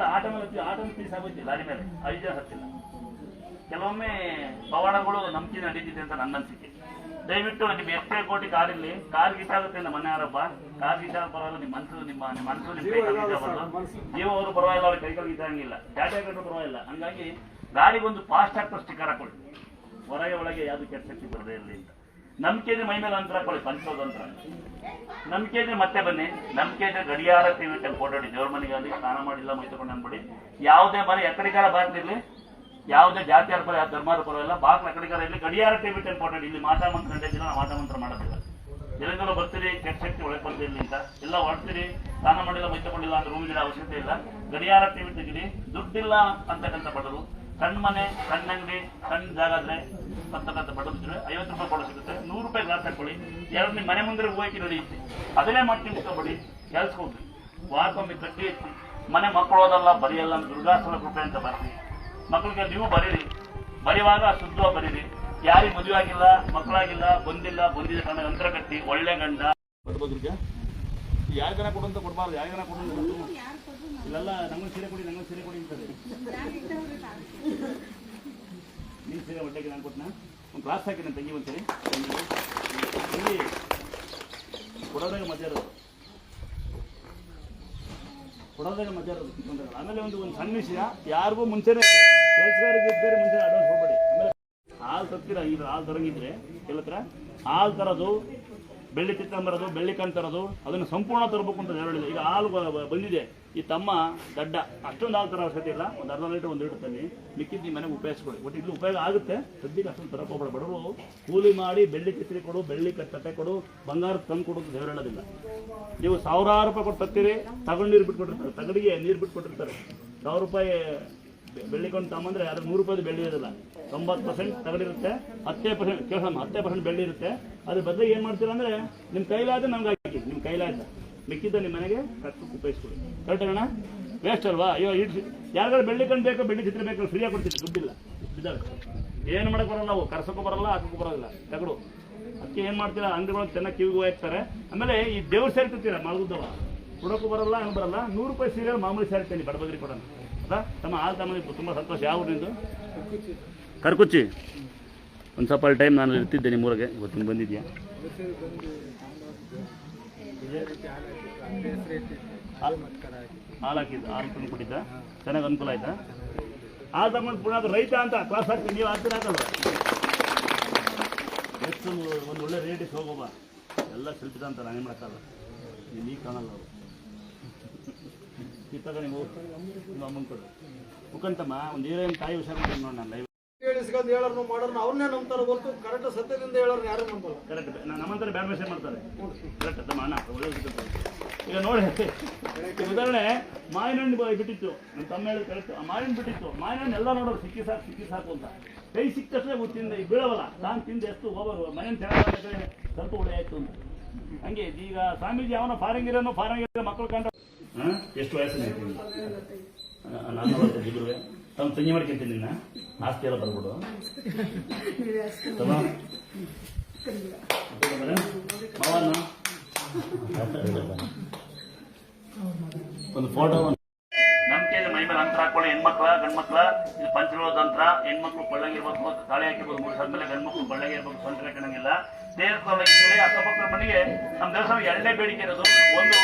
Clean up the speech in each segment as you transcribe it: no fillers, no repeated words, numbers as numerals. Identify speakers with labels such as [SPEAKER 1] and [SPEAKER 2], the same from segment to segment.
[SPEAKER 1] ಹತ್ತಿಲ್ಲ, auto piece ಆಗೋಯ್ತು lorry ಮೇಲೆ 5 ಜನ ಹತ್ತಿಲ್ಲ. ಕೆಲವೊಮ್ಮೆ ಪವಾಡಗಳು ನಂಬಿಕೆ ನಡೀತಿದೆ ಅಂತ ನನ್ನ ಅನಿಸಿಕೆ. ದಯವಿಟ್ಟು ನಿಮ್ಗೆ ಎಷ್ಟೇ ಕೋಟಿ ಕಾರಿರ್ಲಿ, ಕಾರ್ ಗೀಟಾಗುತ್ತೆ ಅಂತ ಮನೆ ಆರೋಪ. ಕಾರ್ ಗೀಟಾಗ ಪರವಾಗಿಲ್ಲ, ನಿಮ್ಮ ಮನಸ್ಸು ನಿಮ್ಮ ಕೈಗಳು ಜೀವ ಅವರು ಪರವಾಗಿಲ್ಲ, ಅವ್ರ ಕೈಗಳು ಗೀಟಾಗಿಲ್ಲ, ಟಾಟಾ ಕಟ್ಟರು ಪರವಾಗಿಲ್ಲ. ಹಂಗಾಗಿ ಗಾಡಿಗೊಂದು ಫಾಸ್ಟ್ ಆಗ್ತಾ ಸ್ಟಿಕ್ಕರ್ ಹಾಕೊಳ್ಳಿ, ಹೊರಗೆ ಒಳಗೆ ಯಾವ್ದು ಕೆಟ್ಟ ಶಕ್ತಿ ಬರದೇ ಇರಲಿ ಅಂತ. ನಂಬಿಕೆ ಇದ್ರೆ ಮೈ ಮೇಲೆ ಅಂತರ ಹಾಕೊಳ್ಳಿ, ಪಂಚೋದಂತರ. ನಂಬಿಕೆ ಇದ್ರೆ ಮತ್ತೆ ಬನ್ನಿ, ನಂಬಿಕೆ ಇದ್ರೆ ಗಡಿಯಾರ ಟಿವಿ ಫೋಟೋಡಿ ದೇವ್ರ ಮನೆಗೆ ಅಲ್ಲಿ ಸ್ನಾನ ಮಾಡಿಲ್ಲ, ಮೈ ತಗೊಂಡು ಅನ್ಬಿಡಿ. ಯಾವುದೇ ಮನೆ ಎಕಡಿಕಾರ ಬಾಕ್ಲಿರ್ಲಿ, ಯಾವುದೇ ಜಾತಿಯಾರ ಪರ, ಯಾವ ಧರ್ಮದ ಪರವಾಗಿಲ್ಲ, ಬಾಕ್ಲ ಎಕಡಿಕಾರ ಇರಲಿ, ಗಡಿಯಾರ ಟಿವಿ ಫೋಟೋಡಿ. ಇಲ್ಲಿ ಮಾಟ ಮಂತ್ರ ನಡೆದಿಲ್ಲ, ನಾವು ಮಾಟ ಮಂತ್ರ ಮಾಡೋದಿಲ್ಲ. ಎಲ್ಲೆಂದಲೂ ಬರ್ತೀರಿ, ಕೆಟ್ಟ ಶಕ್ತಿ ಒಳಗೆ ಬರ್ತಿರ್ಲಿ ಅಂತ ಎಲ್ಲ ಹೊಡ್ತೀರಿ. ಸ್ನಾನ ಮಾಡಿಲ್ಲ, ಮೈ ತಗೊಂಡಿಲ್ಲ ಅಂತ ರೂಮ್ ಅವಶ್ಯಕತೆ ಇಲ್ಲ. ಗಡಿಯಾರ ಟಿವಿ ತೆಗಿರಿ. ದುಡ್ಡಿಲ್ಲ ಅಂತಕ್ಕಂಥ ಬಡವರು, ಸಣ್ಣ ಮನೆ, ಸಣ್ಣ ಅಂಗಡಿ, ಸಣ್ಣ ಜಾಗ ಆದ್ರೆ ಅಂತಕ್ಕಂಥ ಬಡವರು 50 ರೂಪಾಯಿ ಕೊಡೋ ಸಿಗುತ್ತೆ. 100 ರೂಪಾಯಿ ಗ್ಲಾಸ್ ಹಾಕೊಳ್ಳಿ, ಎರಡು ನಿಮ್ಮ ಮನೆ ಮುಂದೆ ಹೋಗಿ ನಡೆಯುತ್ತೆ. ಅದನ್ನೇ ಮಾಡ್ತೀನಿ ಮುಟ್ಕೊಬೇಡಿ, ಕೆಲ್ಸಕ್ಕೆ ಹೋಗ್ರಿ, ವಾರಕ್ಕೊಮ್ಮೆ ಕಟ್ಟಿ ಎತ್ತಿ. ಮನೆ ಮಕ್ಕಳು ಓದಲ್ಲ, ಬರೆಯಲ್ಲ ಅಂತ ದುರ್ಗಾಸನ ಕೃಪೆ ಅಂತ ಬರ್ತೀವಿ. ಮಕ್ಕಳಿಗೆ ನೀವು ಬರೀರಿ, ಬರೆಯುವಾಗ ಶುದ್ಧವಾಗಿ ಬರೀರಿ. ಯಾರಿಗೆ ಮದುವೆ ಆಗಿಲ್ಲ, ಮಕ್ಕಳಾಗಿಲ್ಲ, ಬಂದಿದೆ ಕಣ್ಣ ಅಂತರ ಕಟ್ಟಿ, ಒಳ್ಳೆ ಗಂಡ ಬರ್ಬೋದ್ರಿಗೆ ಯಾರು ಜನ ಕೊಡು ಅಂತ ಕೊಡಬಾರ್ದು. ಯಾರು ಜನ ಕೊಡು ಇಲ್ಲೆಲ್ಲ ನಂಗೊಂದು ಸೀರೆ ಕೊಡಿ ಅಂತದೆ. ನೀನು ಸೀರೆ ಹೊಟ್ಟೆಗೆ ನಾನು ಕೊಟ್ಟನ ಒಂದು ಕ್ಲಾಸ್ ಹಾಕಿ ನನ್ನ ತಂಗಿ ಒಂದ್ಸರಿ ಇಲ್ಲಿ ಕೊಡೋದಾಗ ಮಜಾ ಇರೋದು, ಆಮೇಲೆ ಒಂದು ಸಣ್ಣ ವಿಷಯ, ಯಾರಿಗೂ ಮುಂಚೆನೆ ಕೆಲಸಗಾರಿಗೆ ಬೇರೆ ಮುಂಚೆ ಅಡ್ವಾನ್ಸ್ ಹೋಗ್ಬೇಡಿ. ಆಮೇಲೆ ಹಾಲು ತರ್ತೀರ, ಈಗ ಹಾಲು ತರಂಗಿದ್ರೆ ಎಲ್ಲ ಹತ್ರ ಹಾಲು ತರೋದು, ಬೆಳ್ಳಿ ತಿತ್ತಂಬರೋದು, ಬೆಳ್ಳಿ ಕಣ್ ತರೋದು, ಅದನ್ನು ಸಂಪೂರ್ಣ ತರಬೇಕು ಅಂತ ಹೇಳಿದೆ. ಈಗ ಹಾಲು ಬಂದಿದೆ, ಈ ತಮ್ಮ ದಡ್ಡ ಅಷ್ಟೊಂದು ಹಾಲು ತರ ಅವಶ್ಯಕತೆ ಇಲ್ಲ, ಒಂದು ಅರ್ಧ ಲೀಟರ್ 1 ಲೀಟರ್ ತನ್ನಿ, ಮಿಕ್ಕಿದ್ದು ನಿಮ್ಮ ಮನೆಗೆ ಉಪಯೋಗಿಸ್ಕೊಳ್ಳಿ. ಒಟ್ಟು ಇಲ್ಲಿ ಉಪಯೋಗ ಆಗುತ್ತೆ, ಸದ್ಯಕ್ಕೆ ಅಷ್ಟೊಂದು ತರಕ್ಕೆ ಹೋಗ್ಬೇಡ. ಬಡವರು ಕೂಲಿ ಮಾಡಿ ಬೆಳ್ಳಿ ಕಿತ್ರಿ ಕೊಡು, ಬೆಳ್ಳಿ ತಟ್ಟೆ ಕೊಡು, ಬಂಗಾರ ತಂದು ಕೊಡೋದು ದೇವ್ರು ಹೇಳೋದಿಲ್ಲ. ನೀವು 1000 ರೂಪಾಯಿ ಕೊಟ್ಟು ತರ್ತೀರಿ, ತಗೊಂಡು ನೀರು ಬಿಟ್ಕೊಟ್ಟಿರ್ತಾರೆ, ತಗಡಿಗೆ ನೀರು ಬಿಟ್ಕೊಟ್ಟಿರ್ತಾರೆ. 1000 ರೂಪಾಯಿ ಬೆಳ್ಳಿ ಕೊಂಡು ತಗೊಂಬಂದ್ರೆ ಅದು 100 ರೂಪಾಯಿ ಬೆಳ್ಳಿ ಇರೋದಿಲ್ಲ, 90% ತಗಡಿರುತ್ತೆ, 10% ಬೆಳ್ಳಿ ಇರುತ್ತೆ. ಅದ್ರ ಬದಲಿಗೆ ಏನು ಮಾಡ್ತೀರಾ ಅಂದರೆ ನಿಮ್ಮ ಕೈಲಾದ ನಮ್ಗೆ ಹಾಕಿ, ನಿಮ್ಮ ಕೈಲಾದ ಮಿಕ್ಕಿದ್ದ ನಿಮ್ಮ ಮನೆಗೆ ಕಟ್ಟಕ್ಕೆ ಉಪಯೋಗಿಸ್ಕೊಡಿ. ಕರೆಕ್ಟ್ ಅಣ್ಣ? ವೇಸ್ಟ್ ಅಲ್ವಾ? ಅಯ್ಯೋ ಯಾರಿಗಾರು ಬೆಳ್ಳಿ ಕಣ್ಣು ಬೇಕು, ಬೆಳ್ಳಿ ಚಿತ್ರ ಬೇಕು, ಫ್ರೀಯಾಗಿ ಕೊಡ್ತೀವಿ, ದುಡ್ಡಿಲ್ಲ, ಬಿದ್ದಾವೆ. ಏನು ಮಾಡೋಕ್ಕೆ ಬರಲ್ಲ, ನಾವು ಕರ್ಸೋಕ್ಕೂ ಬರಲ್ಲ, ಹಾಕೋಕ್ಕೂ ಬರೋದಿಲ್ಲ ತಗಡು. ಅದಕ್ಕೆ ಏನು ಮಾಡ್ತೀರಾ, ಅಂಗಡಿಗಳು ಚೆನ್ನಾಗಿ ಕಿವಿಗೆ ಹೋಗ್ತಾರೆ. ಆಮೇಲೆ ಈ ದೇವ್ರ ಸೇರ್ತಿರ್ತೀರ ಮಾಲ್ಗುದ್ದವ, ಕೊಡೋಕ್ಕೂ ಬರಲ್ಲ, ಹಂಗೆ ಬರಲ್ಲ. 100 ರೂಪಾಯಿ ಸೀರೆ ಮಾಮೂಲಿ ಸೇರ್ತೀನಿ, ಬಡಬಗ್ರಿ ಕೊಡೋಣ. ಅಲ್ಲ ತಮ್ಮ ಹಾಲು ತಮ್ಮ ತುಂಬ ಸಂತೋಷ. ಯಾವ ಊರಿನಿಂದು? ಕರ್ಕುಚ್ಚಿ. ಒಂದು ಸ್ವಲ್ಪ ಟೈಮ್ ನಾನು ಇರ್ತಿದ್ದೆ ನಿಮ್ಮೂರಿಗೆ, ಇವತ್ತಿನ ಬಂದಿದ್ಯಾ? ಹಾಲು ಹಾಕಿದ್ದು, ಹಾಲು ತಂದು ಕೊಟ್ಟಿದ್ದ, ಚೆನ್ನಾಗಿ ಅನುಕೂಲ ಆಯ್ತಾ? ಹಾಲು ತಗೊಂಡು ಪುನಃ ರೈತ ಅಂತ ಕ್ಲಾಸ್ ಹಾಕ್ತೀನಿ, ನೀವು ಹಾಕ್ತೀನಿ ಹಾಕಲ್ವ? ಎಷ್ಟು ಒಂದು ಒಳ್ಳೆ ರೇಟಿಗೆ ಹೋಗೋಬ, ಎಲ್ಲ ಶಿಲ್ಪಿದ ಅಂತ ನಾನೇನು ಮಾಡೋಕ್ಕಲ್ಲ, ನೀನು ಕಾಣಲ್ಲ ಅವರು. ಕಿತ್ತಾಗ ನೀವು ನಿಮ್ಮ ಅಮ್ಮನ ಕೊಡು ಮುಖಂತಮ್ಮ ಒಂದು ಏನೇನು ತಾಯಿ ವಿಷಯ ನೋಡಿ. ನಾನು ಲೈವ್
[SPEAKER 2] ಕೇಳಿಸ್ಕೊಂಡು ಹೇಳೋರು ಮಾಡೋರು ಅವ್ರನ್ನೇ ನಂಬ್ತಾರೆ ಹೊರತು ಕರೆಕ್ಟ್ ಸತ್ಯದಿಂದ ಹೇಳೋರು ಯಾರು ನಂಬಲ್ಲ.
[SPEAKER 1] ಕರೆಕ್ಟ್, ನಮ್ಮಂತಾರೆ ಬ್ಯಾಡ್ ವಿಷಯ ಮಾಡ್ತಾರೆ. ಕರೆಕ್ಟ್ ತಮ್ಮ ಅಣ್ಣ ಒಳ್ಳೆ. ಈಗ ನೋಡಿ, ಉದಾಹರಣೆ ಮಾವಿನ ಹಣ್ಣು ಬಿಟ್ಟಿತ್ತು, ನನ್ನ ತಮ್ಮ ಹೇಳಿದ ಕರೆಕ್ಟ್. ಮಾವಿನ ಬಿಟ್ಟಿತ್ತು, ಮಾವಿನ ಹಣ್ಣು ಎಲ್ಲ ನೋಡೋರು ಸಿಕ್ಕಿ ಸಾಕು ಅಂತ. ಕೈ ಸಿಕ್ಕಷ್ಟೇ ತಿಂದ ಬೀಳವಲ್ಲ, ತಾನು ತಿಂದು ಎಷ್ಟು ಹೋಗೋರು ಮನೇನು ಚೆನ್ನಾಗಿ ಸ್ವಲ್ಪ ಒಳ್ಳೆ ಆಯ್ತು ಅಂತ. ಹಂಗೆ ಈಗ ಸ್ವಾಮೀಜಿ ಅವನ ಫಾರಂಗಿರೋ ಮಕ್ಕಳು ಕಂಡ ಎಷ್ಟು ವಯಸ್ಸಿನ ನಾನು 40 ತಮ್ಮ ತಂಗಿ ಮಾಡ್ಕೊಂತೀನಿ, ನಿನ್ನ ಆಸ್ತಿ ಎಲ್ಲ ಬರ್ಬಿಡು. ಒಂದು ಫೋಟೋ ನಂಬಿಕೆ ಮೈ ಮೇಲೆ ಅಂತರ ಹಾಕೊಳ್ಳಿ. ಹೆಣ್ಮಕ್ಳ ಗಂಡ್ಮಕ್ಳ ಇದು ಪಂಚಲೋದ ಅಂತರ. ಹೆಣ್ಮಕ್ಳು ಕೊಳ್ಳಂಗಿರ್ಬೇಕು, ತಾಳಿ ಹಾಕಿರ್ಬೋದು, 3 ಸಾವಿರ ಮೇಲೆ ಗಂಡ್ಮಕ್ಳು ಕೊಳ್ಳಂಗಿರ್ಬೇಕು, ಸ್ವಂತ ಹಾಕಂಗಿಲ್ಲ. ದೇವಸ್ಥಾನ ಅಕ್ಕಪಕ್ಕದ ಮನೆಗೆ ನಮ್ಮ ದೇವಸ್ಥಾನ 2 ಬೇಡಿಕೆ ಇರೋದು. ಒಂದು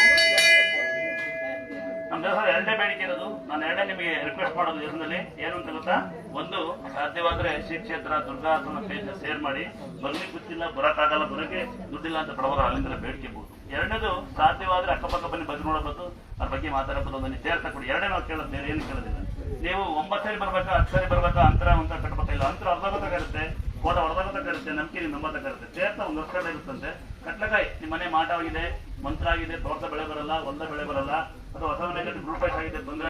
[SPEAKER 1] ನಮ್ಮ ದೇವಸ್ಥಾನ 2 ಬೇಡಿಕೆ ಇರೋದು. ನಾನು 2 ನಿಮಗೆ ರಿಕ್ವೆಸ್ಟ್ ಮಾಡೋದು ದೇವಸ್ಥಾನದಲ್ಲಿ ಏನು ಅಂತ ಗೊತ್ತಾ? ಒಂದು, ಸಾಧ್ಯವಾದ್ರೆ ಶ್ರೀ ಕ್ಷೇತ್ರ ದುರ್ಗಾಸನ ಪೇಜ್ ಶೇರ್ ಮಾಡಿ. ಬರ್ಲಿಕ್ಕೆ ಗೊತ್ತಿಲ್ಲ, ಬರೋಕ್ಕಾಗಲ್ಲ, ಬರೋಕ್ಕೆ ದುಡ್ಡಿಲ್ಲ ಅಂತ ಬಡವರು ಅಲ್ಲಿಂದ ಬೇಡಿಕೆಬಹುದು. 2ನೇದು, ಸಾಧ್ಯವಾದ್ರೆ ಅಕ್ಕಪಕ್ಕ ಬನ್ನಿ, ಬದುಕು ನೋಡಬಹುದು, ಅದ್ರ ಬಗ್ಗೆ ಮಾತಾಡಬಹುದು. ಒಂದು ಸೇರ್ತಾ ಕೊಡಿ. 2 ನಾವು ಕೇಳೋದು, ಬೇರೆ ಏನು ಕೇಳೋದಿಲ್ಲ. ನೀವು 9 ಸರಿ ಬರ್ಬೇಕಾ, 10 ಸರಿ ಬರ್ಬೇಕಾ, ಅಂತರ ಅಂತ ಕಟ್ಬೇಕಾಗಿಲ್ಲ. ಅಂತರ ಅರ್ಧ ಗೊತ್ತಾಗಿರುತ್ತೆ, ಫೋಟೋ ಹೊಡೆದ ಗೊತ್ತಾಗಿರುತ್ತೆ, ನಂಬಿಕೆ ನಿಮ್ಮ ನಂಬತ್ತಾಗಿರುತ್ತೆ. ಸೇರ್ತಾ 1 ವರ್ಷ ಇರುತ್ತಂತೆ. ಕಟ್ಲಕಾಯಿ ನಿಮ್ಮ ಮನೆ ಮಾಟವಾಗಿದೆ, ಮಂತ್ರ ಆಗಿದೆ, ತೋಟದ ಬೆಳೆ ಬರಲ್ಲ, ಹೊಲದ ಬೆಳೆ ಬರಲ್ಲ, ಅಥವಾ ಹೊಸ ಮನೆ ಗ್ರೂಪ್ ಆಗಿದೆ, ತೊಂದರೆ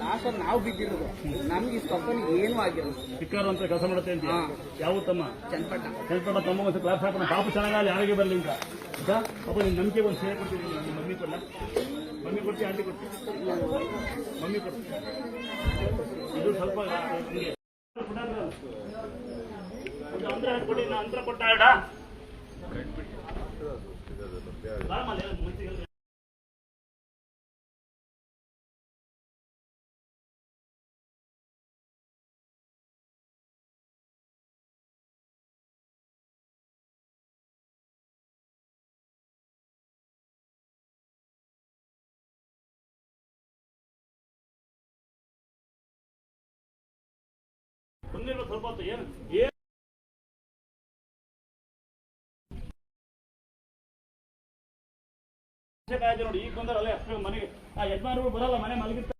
[SPEAKER 2] ಲಾಸ್ಟ್ ನಾವು ಬಿದ್ದಿರೋದು, ನಮ್ಗೆ ಕಂಪನಿ ಏನು ಆಗಿರೋದು
[SPEAKER 1] ಸಿಕ್ಕಾರು ಅಂತ ಕೆಲಸ ಮಾಡುತ್ತೆ ಅಂತ. ಯಾವ ತಮ್ಮ?
[SPEAKER 2] ಚನ್ನಪಟ್ಟ
[SPEAKER 1] ತಮ್ಮ ಒಂದು ಕ್ಲಾಸ್ ಹಾಕೋಣ, ಪಾಪ ಚೆನ್ನಾಗಲ್ಲ, ಯಾರಿಗೆ ಬರಲಿ ಅಂತ. ಪಾಪ ನಿನ್ನ ನಂಬಿಕೆ ಒಂದು ಸೇರ್ ಕೊಡ್ತೀನಿ. ನಿಮ್ಮ ಮಮ್ಮಿ ಕೊಡಲ್ಲ? ಮಮ್ಮಿ ಕೊಡ್ತೀವಿ, ಆಂಟಿ ಕೊಡ್ತೀವಿ, ಮಮ್ಮಿ ಕೊಡ್ತೀವಿ. ಇದು ಸ್ವಲ್ಪ ಅಂತರ ಕೊಡಿ, ಅಂತರ ಕೊಟ್ಟ ಸ್ವಲ್ಪ ಹೊತ್ತು ಏನು ನೋಡಿ ಈಗ ಬಂದ್ರೆ ಅಲ್ಲೇ ಅಷ್ಟು ಮನೆಗೆ ಆ ಯಜಮಾನರು ಬರಲ್ಲ ಮನೆ ಮಲಗಿರ್ತಾರೆ.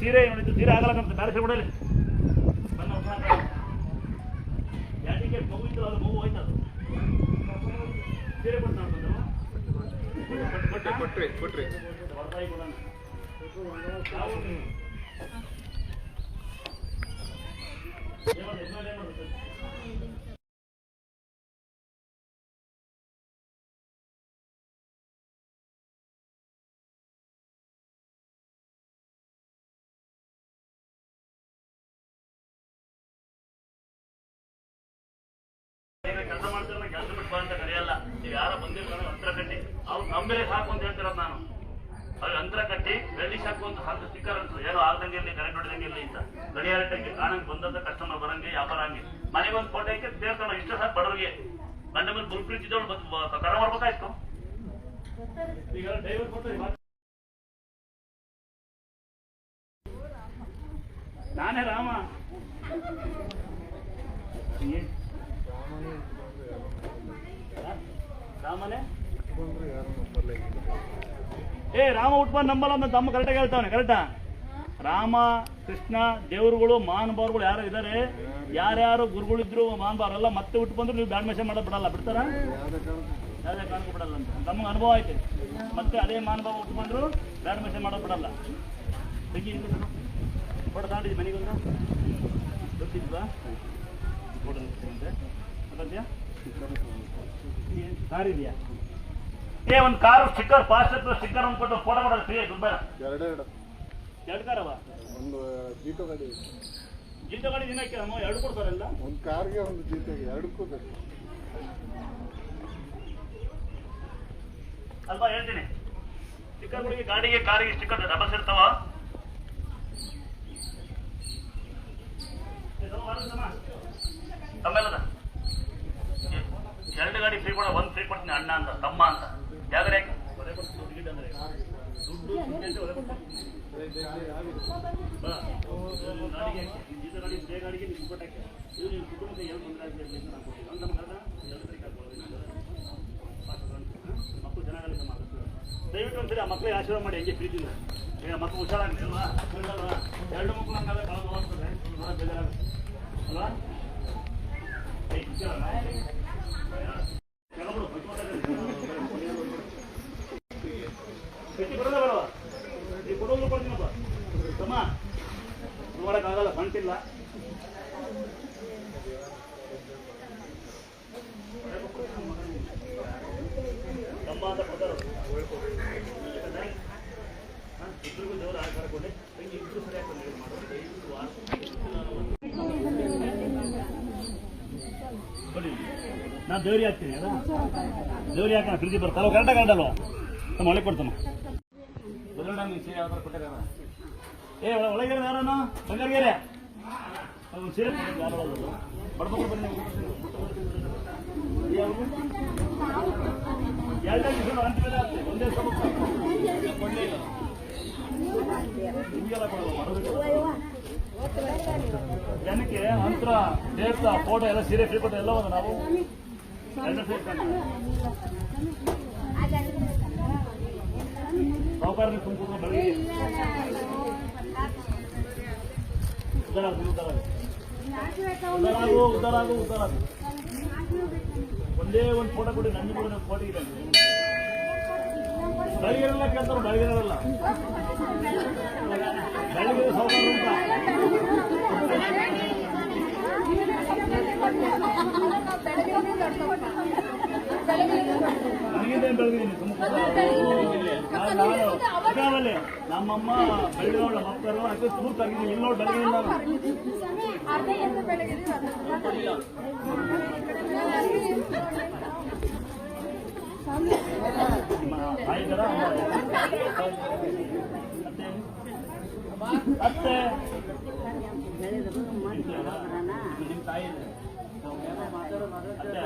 [SPEAKER 1] ಸೀರೆ ನೋಡಿದ್ದು ಸೀರೆ ಆಗಲ್ಲ ಅಂತ ಬೇರೆ ಸೀರೆ ಕೊಡಲಿ ಯಾಟಿಗೆ ಮಗು ಇತ್ತು ಅದು ಮಗು ಹೋಯ್ತು ಅದು ಸೀರೆ ಕೊಟ್ಟ್ರಿ ಹೊರತಾಯಿ ಕೊಡೋಣ ಕೆಲಸ ಮಾಡ್ತಾರೆ ಕೆಲಸ ಬಿಟ್ಟು ಅಂತ ಕರೆಯಲ್ಲ. ನೀವು ಯಾರ ಬಂದಿರ್ತಾರೆ ಅಂತರ ಕಟ್ಟಿ ಅವ್ರು ನಂಬರೇ ಸಾಕು ಅಂತ ಹೇಳ್ತಿರೋದು ನಾನು. ಅವ್ರಿಗೆ ಅಂತರ ಕಟ್ಟಿ ಬೆಳ್ಳಿ ಸಾಕು ಅಂತ ಹಾಕಿ ಸ್ಟಿಕ್ಕರ್ ಅಂತ ಏನೋ ಆಗ್ದಂಗೆ ಇರಲಿ ಕರೆಂಟ್ ಹೊಡೆದಂಗೆ ಇರಲಿ ಅಂತ ಗಡಿಯಾರ ಟೈಮ್ಗೆ ಕಾಣಂಗೆ ಬಂದಂತ ಕಸ್ಟಮರ್ ಬರಂಗೆ ವ್ಯಾಪಾರ ಹಂಗೆ ಮನೆಗೆ ಒಂದು ಫೋಟೋ ಹಾಕಿ ಸೇರ್ತಾನ ಇಷ್ಟ ಸಾಕು ಬಡವ್ರಿಗೆ. ಗಂಡ ಮೇಲೆ ಬುಲ್ ಫ್ರಿಜ್ ಇದ್ದವಳು ಕರ ಮಾಡ್ಬೇಕಾಯ್ತು. ಈಗ ಡೈವರ್ ಫೋಟೋ ನಾನೇ ರಾಮ ರಾಮನೇ ರಾಮ ಉಟ್ಬಂದು ನಂಬಲ್ಲ ಅಂತ ತಮ್ಮ ಕರೆಕ್ಟಾಗಿ ಹೇಳ್ತಾವನೆ. ಕರೆಕ್ಟಾ? ರಾಮ ಕೃಷ್ಣ ದೇವರುಗಳು ಮಹಾನುಭಾವರುಗಳು ಯಾರು ಇದ್ದಾರೆ, ಯಾರ್ಯಾರು ಗುರುಗಳಿದ್ರು ಮಹಾನುಭಾವರೆಲ್ಲ ಮತ್ತೆ ಹುಟ್ಟು ಬಂದ್ರು ನೀವು ಬ್ಯಾಡ್ ಮೆಸೇಜ್ ಮಾಡೋದು ಬಿಡಲ್ಲ. ಬಿಡ್ತಾರ? ಯಾವುದೇ ಕಾರಣಕ್ಕೂ ಬಿಡಲ್ಲ ಅಂತ ತಮಗೆ ಅನುಭವ ಐತೆ. ಮತ್ತೆ ಅದೇ ಮಹಾನುಭಾವ ಹುಟ್ಟು ಬಂದ್ರು ಬ್ಯಾಡ್ ಮೆಸೇಜ್ ಮಾಡೋದು ಬಿಡಲ್ಲ. ತೆಗಿ ಫೋಟೋ ತಗೊಂಡಿದ್ದಿ ಮನೆಗೊಂದು ಗೊತ್ತಿದ್ವಾ? ಫೋಟೋ ಅದೆಯಾ ಕಾರ್ ಇದೆಯಾ? ಒಂದು ಕಾರು ಸ್ಟಿಕ್ಕರ್ ಫಾಸ್ಟ್ ಸ್ಟಿಕ್ಕರ್ ಅಂದ್ಬಿಟ್ಟು ಫೋಟೋ ಮಾಡೋದು ಫ್ರೀ ಆಯ್ತು. ಎರಡು ಕಾರವ
[SPEAKER 2] ಒಂದು ಜೀಟೋ ಗಾಡಿ
[SPEAKER 1] ದಿನಕ್ಕೆ ಎರಡು ಕೊಡ್ತಾರಲ್ಲ.
[SPEAKER 2] ಒಂದು ಕಾರ್ಗೆ ಒಂದು ಜೀಟೋಗೆ ಎರಡಕ್ಕೂ
[SPEAKER 1] ಅಲ್ವಾ ಹೇಳ್ತೀನಿ. ಸ್ಟಿಕ್ಕರ್ಗಳಿಗೆ ಗಾಡಿಗೆ ಕಾರಿಗೆ ಸ್ಟಿಕ್ಕರ್ ಡಬಲ್ಸ್ ಇರ್ತಾವ. ತಮ್ಮೆಲ್ಲದ ಎರಡು ಗಾಡಿ ಫ್ರೀ ಕೊಡ ಒಂದು ಫ್ರೀ ಕೊಡ್ತೀನಿ ಅಣ್ಣ ಅಂತ ತಮ್ಮ ಅಂತ ಯಾವ್ದಾರೆ ದುಡ್ಡು ಅಂದ್ರೆ ಗಾಡಿಗೆ ಗಾಡಿಗೆ ನೀವು ಕೊಟ್ಟಾಕೆ ಇದು ನಿಮ್ಮ ಕುಟುಂಬಕ್ಕೆ ಏನು ತೊಂದರೆ ಆಗಿದೆ ಅಂತ ನಾನು ಕೊಡ್ತೀನಿ. ನಮ್ಮ ಕರೆದ ಎರಡು ತಾರೀಕು ಮಕ್ಕಳು ಚೆನ್ನಾಗಲ್ಲ ಮಾತಾಡ್ತಾರೆ. ದಯವಿಟ್ಟು ಒಂದ್ಸರಿ ಆ ಮಕ್ಕಳಿಗೆ ಆಶೀರ್ವಾದ ಮಾಡಿ ಹೆಂಗೆ ಪ್ರೀತಿಲ್ಲ. ಈಗ ಮಕ್ಕಳು ಹುಷಾರಾಗ್ತಿಲ್ವಾ? ಎರಡು ಮಕ್ಕಳು ಹಂಗಾದ್ರೆ ಕಳೆದು ಹೋಗ್ತದೆ ಬೇಜಾರಾಗುತ್ತೆ ಅಲ್ವಾ? ಬರೋದ ಬರುವ ಈ ಕೊಡೋದು ಕೊಡ್ತೀನಪ್ಪ ತಮ್ಮ ನೋಡಕ್ಕಾಗಲ್ಲ ಕಂಟಿಲ್ಲ. ತಮ್ಮ ಅಂತ ಕೊಡ್ತಾರ ಇಬ್ಬರಿಗೂ ದೇವರ ಆಕಾರ ಕೊಡಿ ಇಬ್ಬರು ಸರಿಯಾಗಿ ನಾನು ದೇವ್ರಿ ಹಾಕ್ತೀನಿ. ದೇವ್ರಿ ಹಾಕೋಣ ಫ್ರಿಜ್ ಬರ್ತಾವ ಕರೆಕ್ಟಾಗಿ ಕರೆಕ್ಟಲ್ವ? ನಮ್ಮ ಒಳಗೆ ಕೊಡ್ತಾನೆ ಸೀರೆ ಯಾವ ಥರ ಕೊಟ್ಟಾರ? ಒಳಗೆ ಯಾರನ ಬಂಗಾರಗೆರೆ ಸೀರೆ ಬಡ್ಬೇಕು ಬನ್ನಿ. ಎರಡೇ ದಿವಸ ಅಂತಿಲ್ಲ ಒಂದೇ ಕೊಂಡೇ ಇಲ್ಲ ನಿಮಗೆಲ್ಲ ಕೊಡೋದು ಜನಕ್ಕೆ ಅಂತರ ದೇವತ ಫೋಟೋ ಎಲ್ಲ ಸೀರೆ ಫ್ರೀ ಕೊಟ್ಟು ಎಲ್ಲ ಒಂದು ನಾವು ಎರಡು ಸೇರ್ಕೊಂಡು ಸಾವುಕಾರ ತುಂಬಿಕೊಂಡು ಬೆಳಗ್ಗೆ ಉದ್ದಾರಾಗು ಒಂದೇ ಒಂದು ಫೋಟೋ ಕೊಡಿ. ನಂದು ಕೂಡ ಫೋಟೋ ಇದೆ ಬೆಳಗ್ಗೆಲ್ಲ ಕೇಳ್ತಾರೆ. ಬೆಳಗ್ಗೆಲ್ಲ ಬೆಳಗ್ಗೆ ಸಾವುಕಾರ ನನಗೇನು ಬೆಳಗಿದ್ದೀನಿ ತುಮಕೂರಲ್ಲಿ ನಮ್ಮಮ್ಮ ಬೆಳಗಿನವಳ ಮಕ್ಕಳು ಅದಕ್ಕೆ ಸ್ಫೂರ್ತಾಗಿದ್ದೀನಿ. ಇಲ್ಲಿ ನೋಡಿ ಬೆಳಗಿನಿಂದ ತಾಯಿ ಥರ ಅತ್ತೆ ನಿಮ್ಮ ತಾಯಿ ಅತ್ತೆ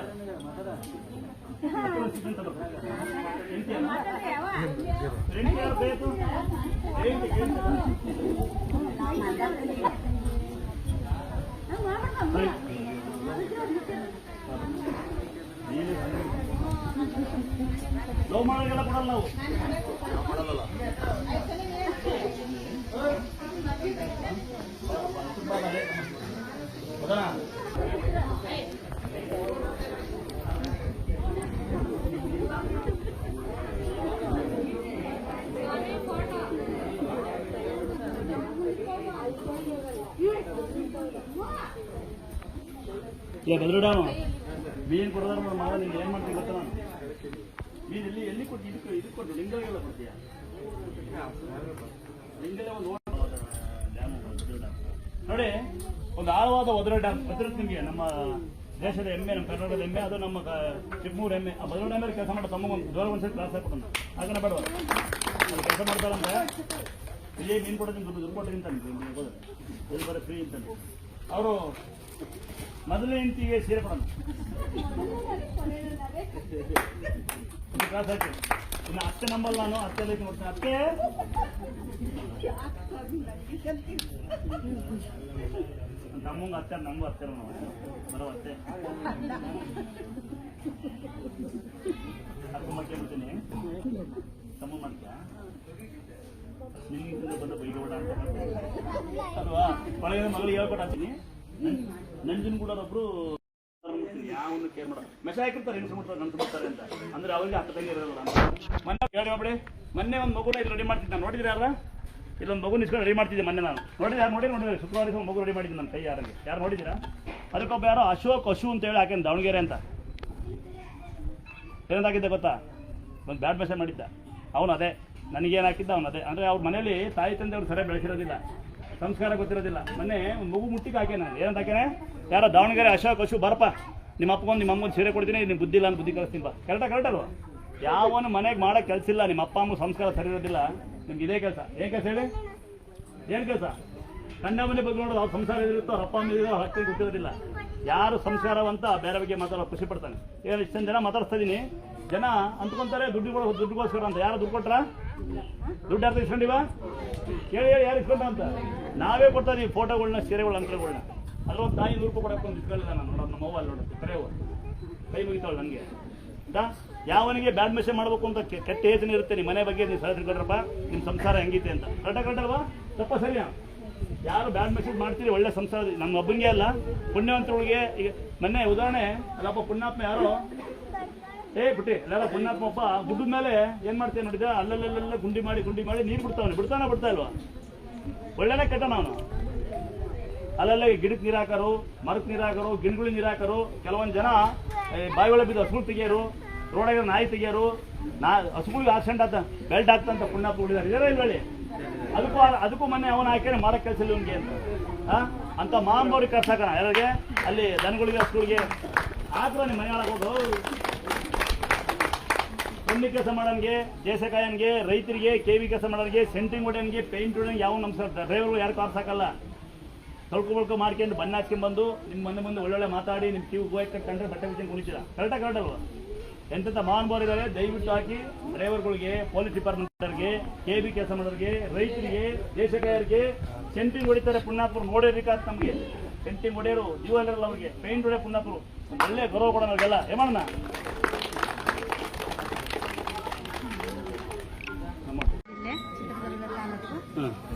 [SPEAKER 1] ಲವ್ ಮಾಡೋರಿಗೆಲ್ಲ ಕೊಡಲ್ಲ ನಾವು. ಹೌದಾ? ಇಲ್ಲ ಬೆದರಿಡಾನು ಮೀನು ಕೊಡೋದ್ರ ಮಗ ನಿಂಗೆ ಏನು ಮಾಡ್ತೀವಿ ಗೊತ್ತಾ? ನಾನು ಮೀನು ಎಲ್ಲಿ ಕೊಟ್ಟು ಇದಕ್ಕೆ ಕೊಟ್ಟು ಲಿಂಗಗೆಲ್ಲ ಕೊಡ್ತೀಯ? ಲಿಂಗಲ್ಲೇ ಒಂದು ಡ್ಯಾಮ್ ನೋಡಿ, ಒಂದು ಆಳವಾದ ಒದರ ಡ್ಯಾಮ್ ಗೊತ್ತಿರುತ್ತೆ ನಿಮಗೆ. ನಮ್ಮ ದೇಶದ ಹೆಮ್ಮೆ, ನಮ್ಮ ಕರ್ನಾಟಕದ ಹೆಮ್ಮೆ, ಅದು ನಮ್ಮ ಚಿಕ್ಕಮೂರು ಹೆಮ್ಮೆ. ಆ ಬದಲ ಡ್ಯಾಮಲ್ಲಿ ಕೆಲಸ ಮಾಡೋ ತಮ್ಮ ಒಂದು ದೂರ ಒಂದ್ಸರಿ ಕ್ಲಾಸ್ ಹಾಕ್ಬಿಟ್ಟು ಹಾಕೋಣ ಬೇಡವ ಅಲ್ಲಿ ಕೆಲಸ ಮಾಡ್ತಾರಂದ್ರೆ ಇಲ್ಲಿ ಮೀನು ಕೊಡೋದನ್ನ ದುಡ್ಡು ಕೊಟ್ಟರೆ ಅಂತಾನೆ ಹೋದ್ರೆ ಇಲ್ಲಿ ಬರೋ ಫ್ರೀ ಅಂತಾನೆ. ಅವರು ಮೊದಲನೇ ಹೆಂಡತಿಗೆ ಸೀರೆ ಕೊಡೋಣ ಕ್ಲಾಸ್ ಹಾಕಿ. ಇನ್ನು ಅತ್ತೆ ನಂಬಲ್ಲ, ನಾನು ಅತ್ತೆ ಲೈಕ್ ನೋಡ್ತೀನಿ. ಅತ್ತೆ ನಮ್ಮಂಗ ಅತ್ತೆ, ನಮಗೂ ಅತ್ತೆ ಬರೋ ಅತ್ತೆ ಅಕ್ಕ ಮಾಡ್ಕೊಂಡ್ಬಿಡ್ತೀನಿ. ತಮ್ಮ ಮಾಡ್ತೀಯ ನಿನ್ನಿಂದ ಬಂದ ಬೈಗೌಡ ಅಂತ ಅಲ್ವಾ? ಒಳಗಿನ ಮಗಳಿಗೆ ಹೇಳ್ಕೊಟ್ಟು ಹಾಕ್ತೀನಿ. ನಂಜನ್ ಕೂಡ ಒಬ್ರು ಯಾವನು ಕೇರ್ ಮಾಡೋ ಮೆಸ ಹಾಕಿರ್ತಾರೆ, ಹೆಂಗಸು ಮಾಡ್ತಾರೆ, ನನ್ಸು ಮಾಡ್ತಾರೆ ಅಂತ. ಅಂದ್ರೆ ಅವ್ರಿಗೆ ಹತ್ತು ತಂಗಿ ಇರೋಲ್ಲ ಅಂತ. ಮೊನ್ನೆ ಕೇಳಿ ಮಾಡ್ಬಿಡಿ, ಮೊನ್ನೆ ಒಂದು ಮಗುನ ಇಲ್ಲಿ ರೆಡಿ ಮಾಡ್ತಿದ್ದೆ. ನಾನು ನೋಡಿದ್ರೆ ಯಾರ ಇಲ್ಲೊಂದು ಮಗು ನಿಸ್ಕೊಂಡು ರೆಡಿ ಮಾಡ್ತಿದ್ದೆ ಮೊನ್ನೆ. ನಾನು ನೋಡಿದ್ರೆ ಯಾರು ನೋಡಿದ್ರೆ ಶುಕ್ರವಾರ ದಿವಸ ಮಗು ರೆಡಿ ಮಾಡಿದ್ದೀನಿ ನನ್ನ ಕೈ. ಯಾರು ನೋಡಿದ್ದೀರಾ? ಅದಕ್ಕೊಬ್ಬ ಯಾರೋ ಅಶೋಕ್ ಅಂತ ಹೇಳಿ ಹಾಕೇನು ದಾವಣಗೆರೆ ಅಂತ. ಏನಂತ ಹಾಕಿದ್ದೆ ಗೊತ್ತಾ? ಒಂದು ಬ್ಯಾಡ್ ಮೆಸೇಜ್ ಮಾಡಿದ್ದ ಅವನು. ಅದೇ ನನಗೇನು ಹಾಕಿದ್ದ ಅವನು ಅದೇ. ಅಂದರೆ ಅವ್ರ ಮನೇಲಿ ತಾಯಿ ತಂದೆ ಅವ್ರು ಸರಿಯಾಗಿ ಬೆಳೆಸಿರೋದಿಲ್ಲ, ಸಂಸ್ಕಾರ ಗೊತ್ತಿರೋದಿಲ್ಲ. ಮೊನ್ನೆ ಒಂದು ಮಗು ಮುಟ್ಟಿಗೆ ಹಾಕೇನೆ ನಾನು. ಏನಂತ ಹಾಕೇನೆ? ಯಾರೋ ದಾವಣಗೆರೆ ಅಶೋಕ್ ಬರಪ್ಪ, ನಿಮ್ಮ ಅಪ್ಪಗೊಂದು ನಿಮ್ಮ ಅಮ್ಮಗೊಂದು ಸೀರೆ ಕೊಡ್ತೀನಿ, ನಿಮ್ಗೆ ಬುದ್ಧಿ ಇಲ್ಲ ಅಂತ ಬುದ್ಧಿ ಕಳಿಸ್ತೀನಿ ಬಾ. ಕರೆಕ್ಟ್ ಅಲ್ವಾ? ಯಾವನು ಮನೆಗೆ ಮಾಡೋಕ್ಕೆ ಕೆಲಸ ಇಲ್ಲ, ನಿಮ್ಮ ಅಪ್ಪ ಅಮ್ಮ ಸಂಸ್ಕಾರ ಸರಿ ಇರೋದಿಲ್ಲ, ನಿಮ್ಗೆ ಇದೇ ಕೆಲಸ. ಏನು ಕೆಲಸ ಹೇಳಿ? ಏನು ಕೆಲಸ? ಕಣ್ಣ ಮನೆ ಬಗ್ಗೆ ನೋಡೋದು ಅವ್ರ ಸಂಸಾರ ಇರುತ್ತೋ, ಅವ್ರ ಅಪ್ಪ ಅಮ್ಮ ಇರೋ ಹಕ್ಕಿಗೆ ಗೊತ್ತಿರೋದಿಲ್ಲ. ಯಾರು ಸಂಸ್ಕಾರವಂತ ಬೇರೆ ಬಗ್ಗೆ ಮಾತಾಡೋ ಖುಷಿ ಪಡ್ತಾನೆ. ಏನು ಇಷ್ಟೊಂದು ಜನ ಮಾತಾಡ್ತಾ ಇದ್ದೀನಿ, ಜನ ಅಂದ್ಕೊಂತಾರೆ ದುಡ್ಡುಗೋಸ್ಕರ ಅಂತ. ಯಾರು ದುಡ್ಡು ಕೊಟ್ರ? ದುಡ್ಡು ಯಾರು ಇಸ್ಕೊಂಡಿವ? ಕೇಳಿ ಯಾರು ಇಸ್ಕೊಂಡ ಅಂತ? ನಾವೇ ಕೊಡ್ತಾ ಇದೀವಿ ಫೋಟೋಗಳನ್ನ, ಸೀರೆಗಳ ಅಂತರಗಳನ್ನ. ಅದ್ರೊಂದು ತಾಯಿ 100 ರೂಪಾಯಿ ಕೊಡಕ್ಕೆ ಒಂದು ಇಸ್ಕೊಳ್ಳಿಲ್ಲ ನಾನು. ನೋಡೋದು ನಮ್ಮ ಮೊಬೈಲ್ ನೋಡುತ್ತೆ, ಕರೆಯುವ ಕೈ ಮುಗಿತಾವಳು ನನಗೆ. ಯಾವನಿಗೆ ಬ್ಯಾಡ್ ಮೆಸೇಜ್ ಮಾಡಬೇಕು ಅಂತ ಕೆಟ್ಟ ಯೋಚನೆ ಇರುತ್ತೆ, ನಿಮ್ಮ ಮನೆ ಬಗ್ಗೆ ನೀವು ಸಲ ತಿಳ್ಕೊಂಡ್ರಪ್ಪ, ನಿಮ್ಮ ಸಂಸಾರ ಹೆಂಗಿತ್ತೆ ಅಂತ. ಕರೆಕ್ಟ್ ಅಲ್ವಾ? ತಪ್ಪ ಸರಿಯಾ? ಯಾರು ಬ್ಯಾಡ್ ಮೆಸೇಜ್ ಮಾಡ್ತೀರಿ ಒಳ್ಳೆ ಸಂಸಾರ ನಮ್ಮ ಒಬ್ಬನಿಗೆ ಅಲ್ಲ, ಪುಣ್ಯವಂತರುಗಳಿಗೆ. ಈಗ ಮೊನ್ನೆ ಉದಾಹರಣೆ, ಅಲ್ಲಪ್ಪ ಪುಣ್ಯಾತ್ಮ ಯಾರೋ ಬಿಟ್ಟಿ ಎಲ್ಲ ಪುಣ್ಯಾತ್ಮ ಒಬ್ಬ ಗುಡ್ಡದ ಮೇಲೆ ಏನು ಮಾಡ್ತೇನೆ ನೋಡಿದ, ಅಲ್ಲಲ್ಲೆಲ್ಲ ಗುಂಡಿ ಮಾಡಿ ನೀರು ಬಿಡ್ತಾ ಇಲ್ವಾ? ಒಳ್ಳೆನೇ ಕೆಟ್ಟನ ಅವನು. ಅಲ್ಲೆಲ್ಲ ಗಿಡಕ್ಕೆ ನೀರು ಹಾಕೋರು, ಮರಕ್ಕೆ ನೀರು ಹಾಕೋರು, ಗಿಡಗಳಿಗೆ ನೀರು ಹಾಕೋರು. ಕೆಲವೊಂದು ಜನ ಬಾಯಿ ಒಳಗೆ ಬಿದ್ದು ಹಸುಗಳು ತೆಗಿಯೋರು, ರೋಡಾಗ ನಾಯಿ ತೆಗಿಯೋರು. ಹಸುಗಳಿಗೆ ಆಕ್ಸಿಡೆಂಟ್ ಆತ ಬೆಲ್ಟ್ ಆಗ್ತಂತ ಪುಣ್ಯಾತ್ಮ ಉಳಿದಾರೆ. ಇದಾರೆ ಇಲ್ಲಿ ಅದಕ್ಕೂ ಮೊನ್ನೆ ಅವನು ಹಾಕ್ಯಾನೆ ಮಾಡಕ್ಕೆ ಕೆಲಸ ಇಲ್ಲ ಇವನಿಗೆ ಅಂತ ಮಾಂಬವ್ರಿಗೆ ಕರ್ಸಾಕಣ. ಯಾರಿಗೆ? ಅಲ್ಲಿ ದನಗಳಿಗೆ, ಹಸುಗಳಿಗೆ ಹಾಕ್ರ ನಿಮ್ಮ ಮನೆ ಒಳಗೆ ಹೋಗು. ಪುಣ್ಯ ಕೆಲಸ ಮಾಡೋನ್ಗೆ, ದೇಶಕಾಯನ್ಗೆ, ರೈತರಿಗೆ, ಕೆವಿ ಕೆಲಸ ಮಾಡೋರಿಗೆ, ಸೆಂಟ್ರಿಂಗ್ ಹೊಡೆಯನ್ಗೆ, ಪೇಂಟ್ ಹೊಡೆಯನ್ಗೆ ಯಾವ ನಮ್ಮ ಡ್ರೈವರ್ಗಳು ಯಾರು ಕಾರ್ ಸಾಕಲ್ಲ. ತೊಳ್ಕೊಬಳ್ಕೊ ಮಾಡ್ಕೊಂಡು ಬಣ್ಣ ಹಾಕ್ಕೊಂಡ್ಬಂದು ನಿಮ್ಮ ಮುಂದೆ ಒಳ್ಳೊಳ್ಳೆ ಮಾತಾಡಿ ನಿಮ್ಮ ಕಿವಿ ಗೋಯ್ ಕಟ್ಕೊಂಡ್ರೆ ಬಟ್ಟೆ ಬಿಚ್ಚಂಗೆ ಕುಣಿಸಿಲ್ಲ. ಕರೆಕ್ಟ್ ಅಲ್ವಾ? ಎಂತೆಂಥ ಮಹಾನುಭಾವರಿದ್ದಾರೆ. ದಯವಿಟ್ಟು ಹಾಕಿ ಡ್ರೈವರ್ಗಳಿಗೆ, ಪೊಲೀಸ್ ಡಿಪಾರ್ಟ್ಮೆಂಟ್ಗೆ, ಕೆಬಿ ಕೆಲಸ ಮಾಡೋರಿಗೆ, ರೈತರಿಗೆ, ದೇಶಕಾಯರಿಗೆ. ಸೆಂಟ್ರಿಂಗ್ ಹೊಡಿತಾರೆ ಪುಣ್ಯಾತ್ಮರು, ನೋಡಿರ್ಬೇಕಾದ ನಮಗೆ. ಸೆಂಟ್ರಿಂಗ್ ಹೊಡೆಯೋರು ಜೀವ ಇರಲ್ಲ ಅವ್ರಿಗೆ. ಪೇಂಟ್ ಹೊಡೆಯೋ ಪುಣ್ಯಾತ್ಮರು ಒಳ್ಳೆ ಗೌರವ ಕೊಡೋಣ ಅವ್ರಿಗೆಲ್ಲ. ಏಮಣ್ಣ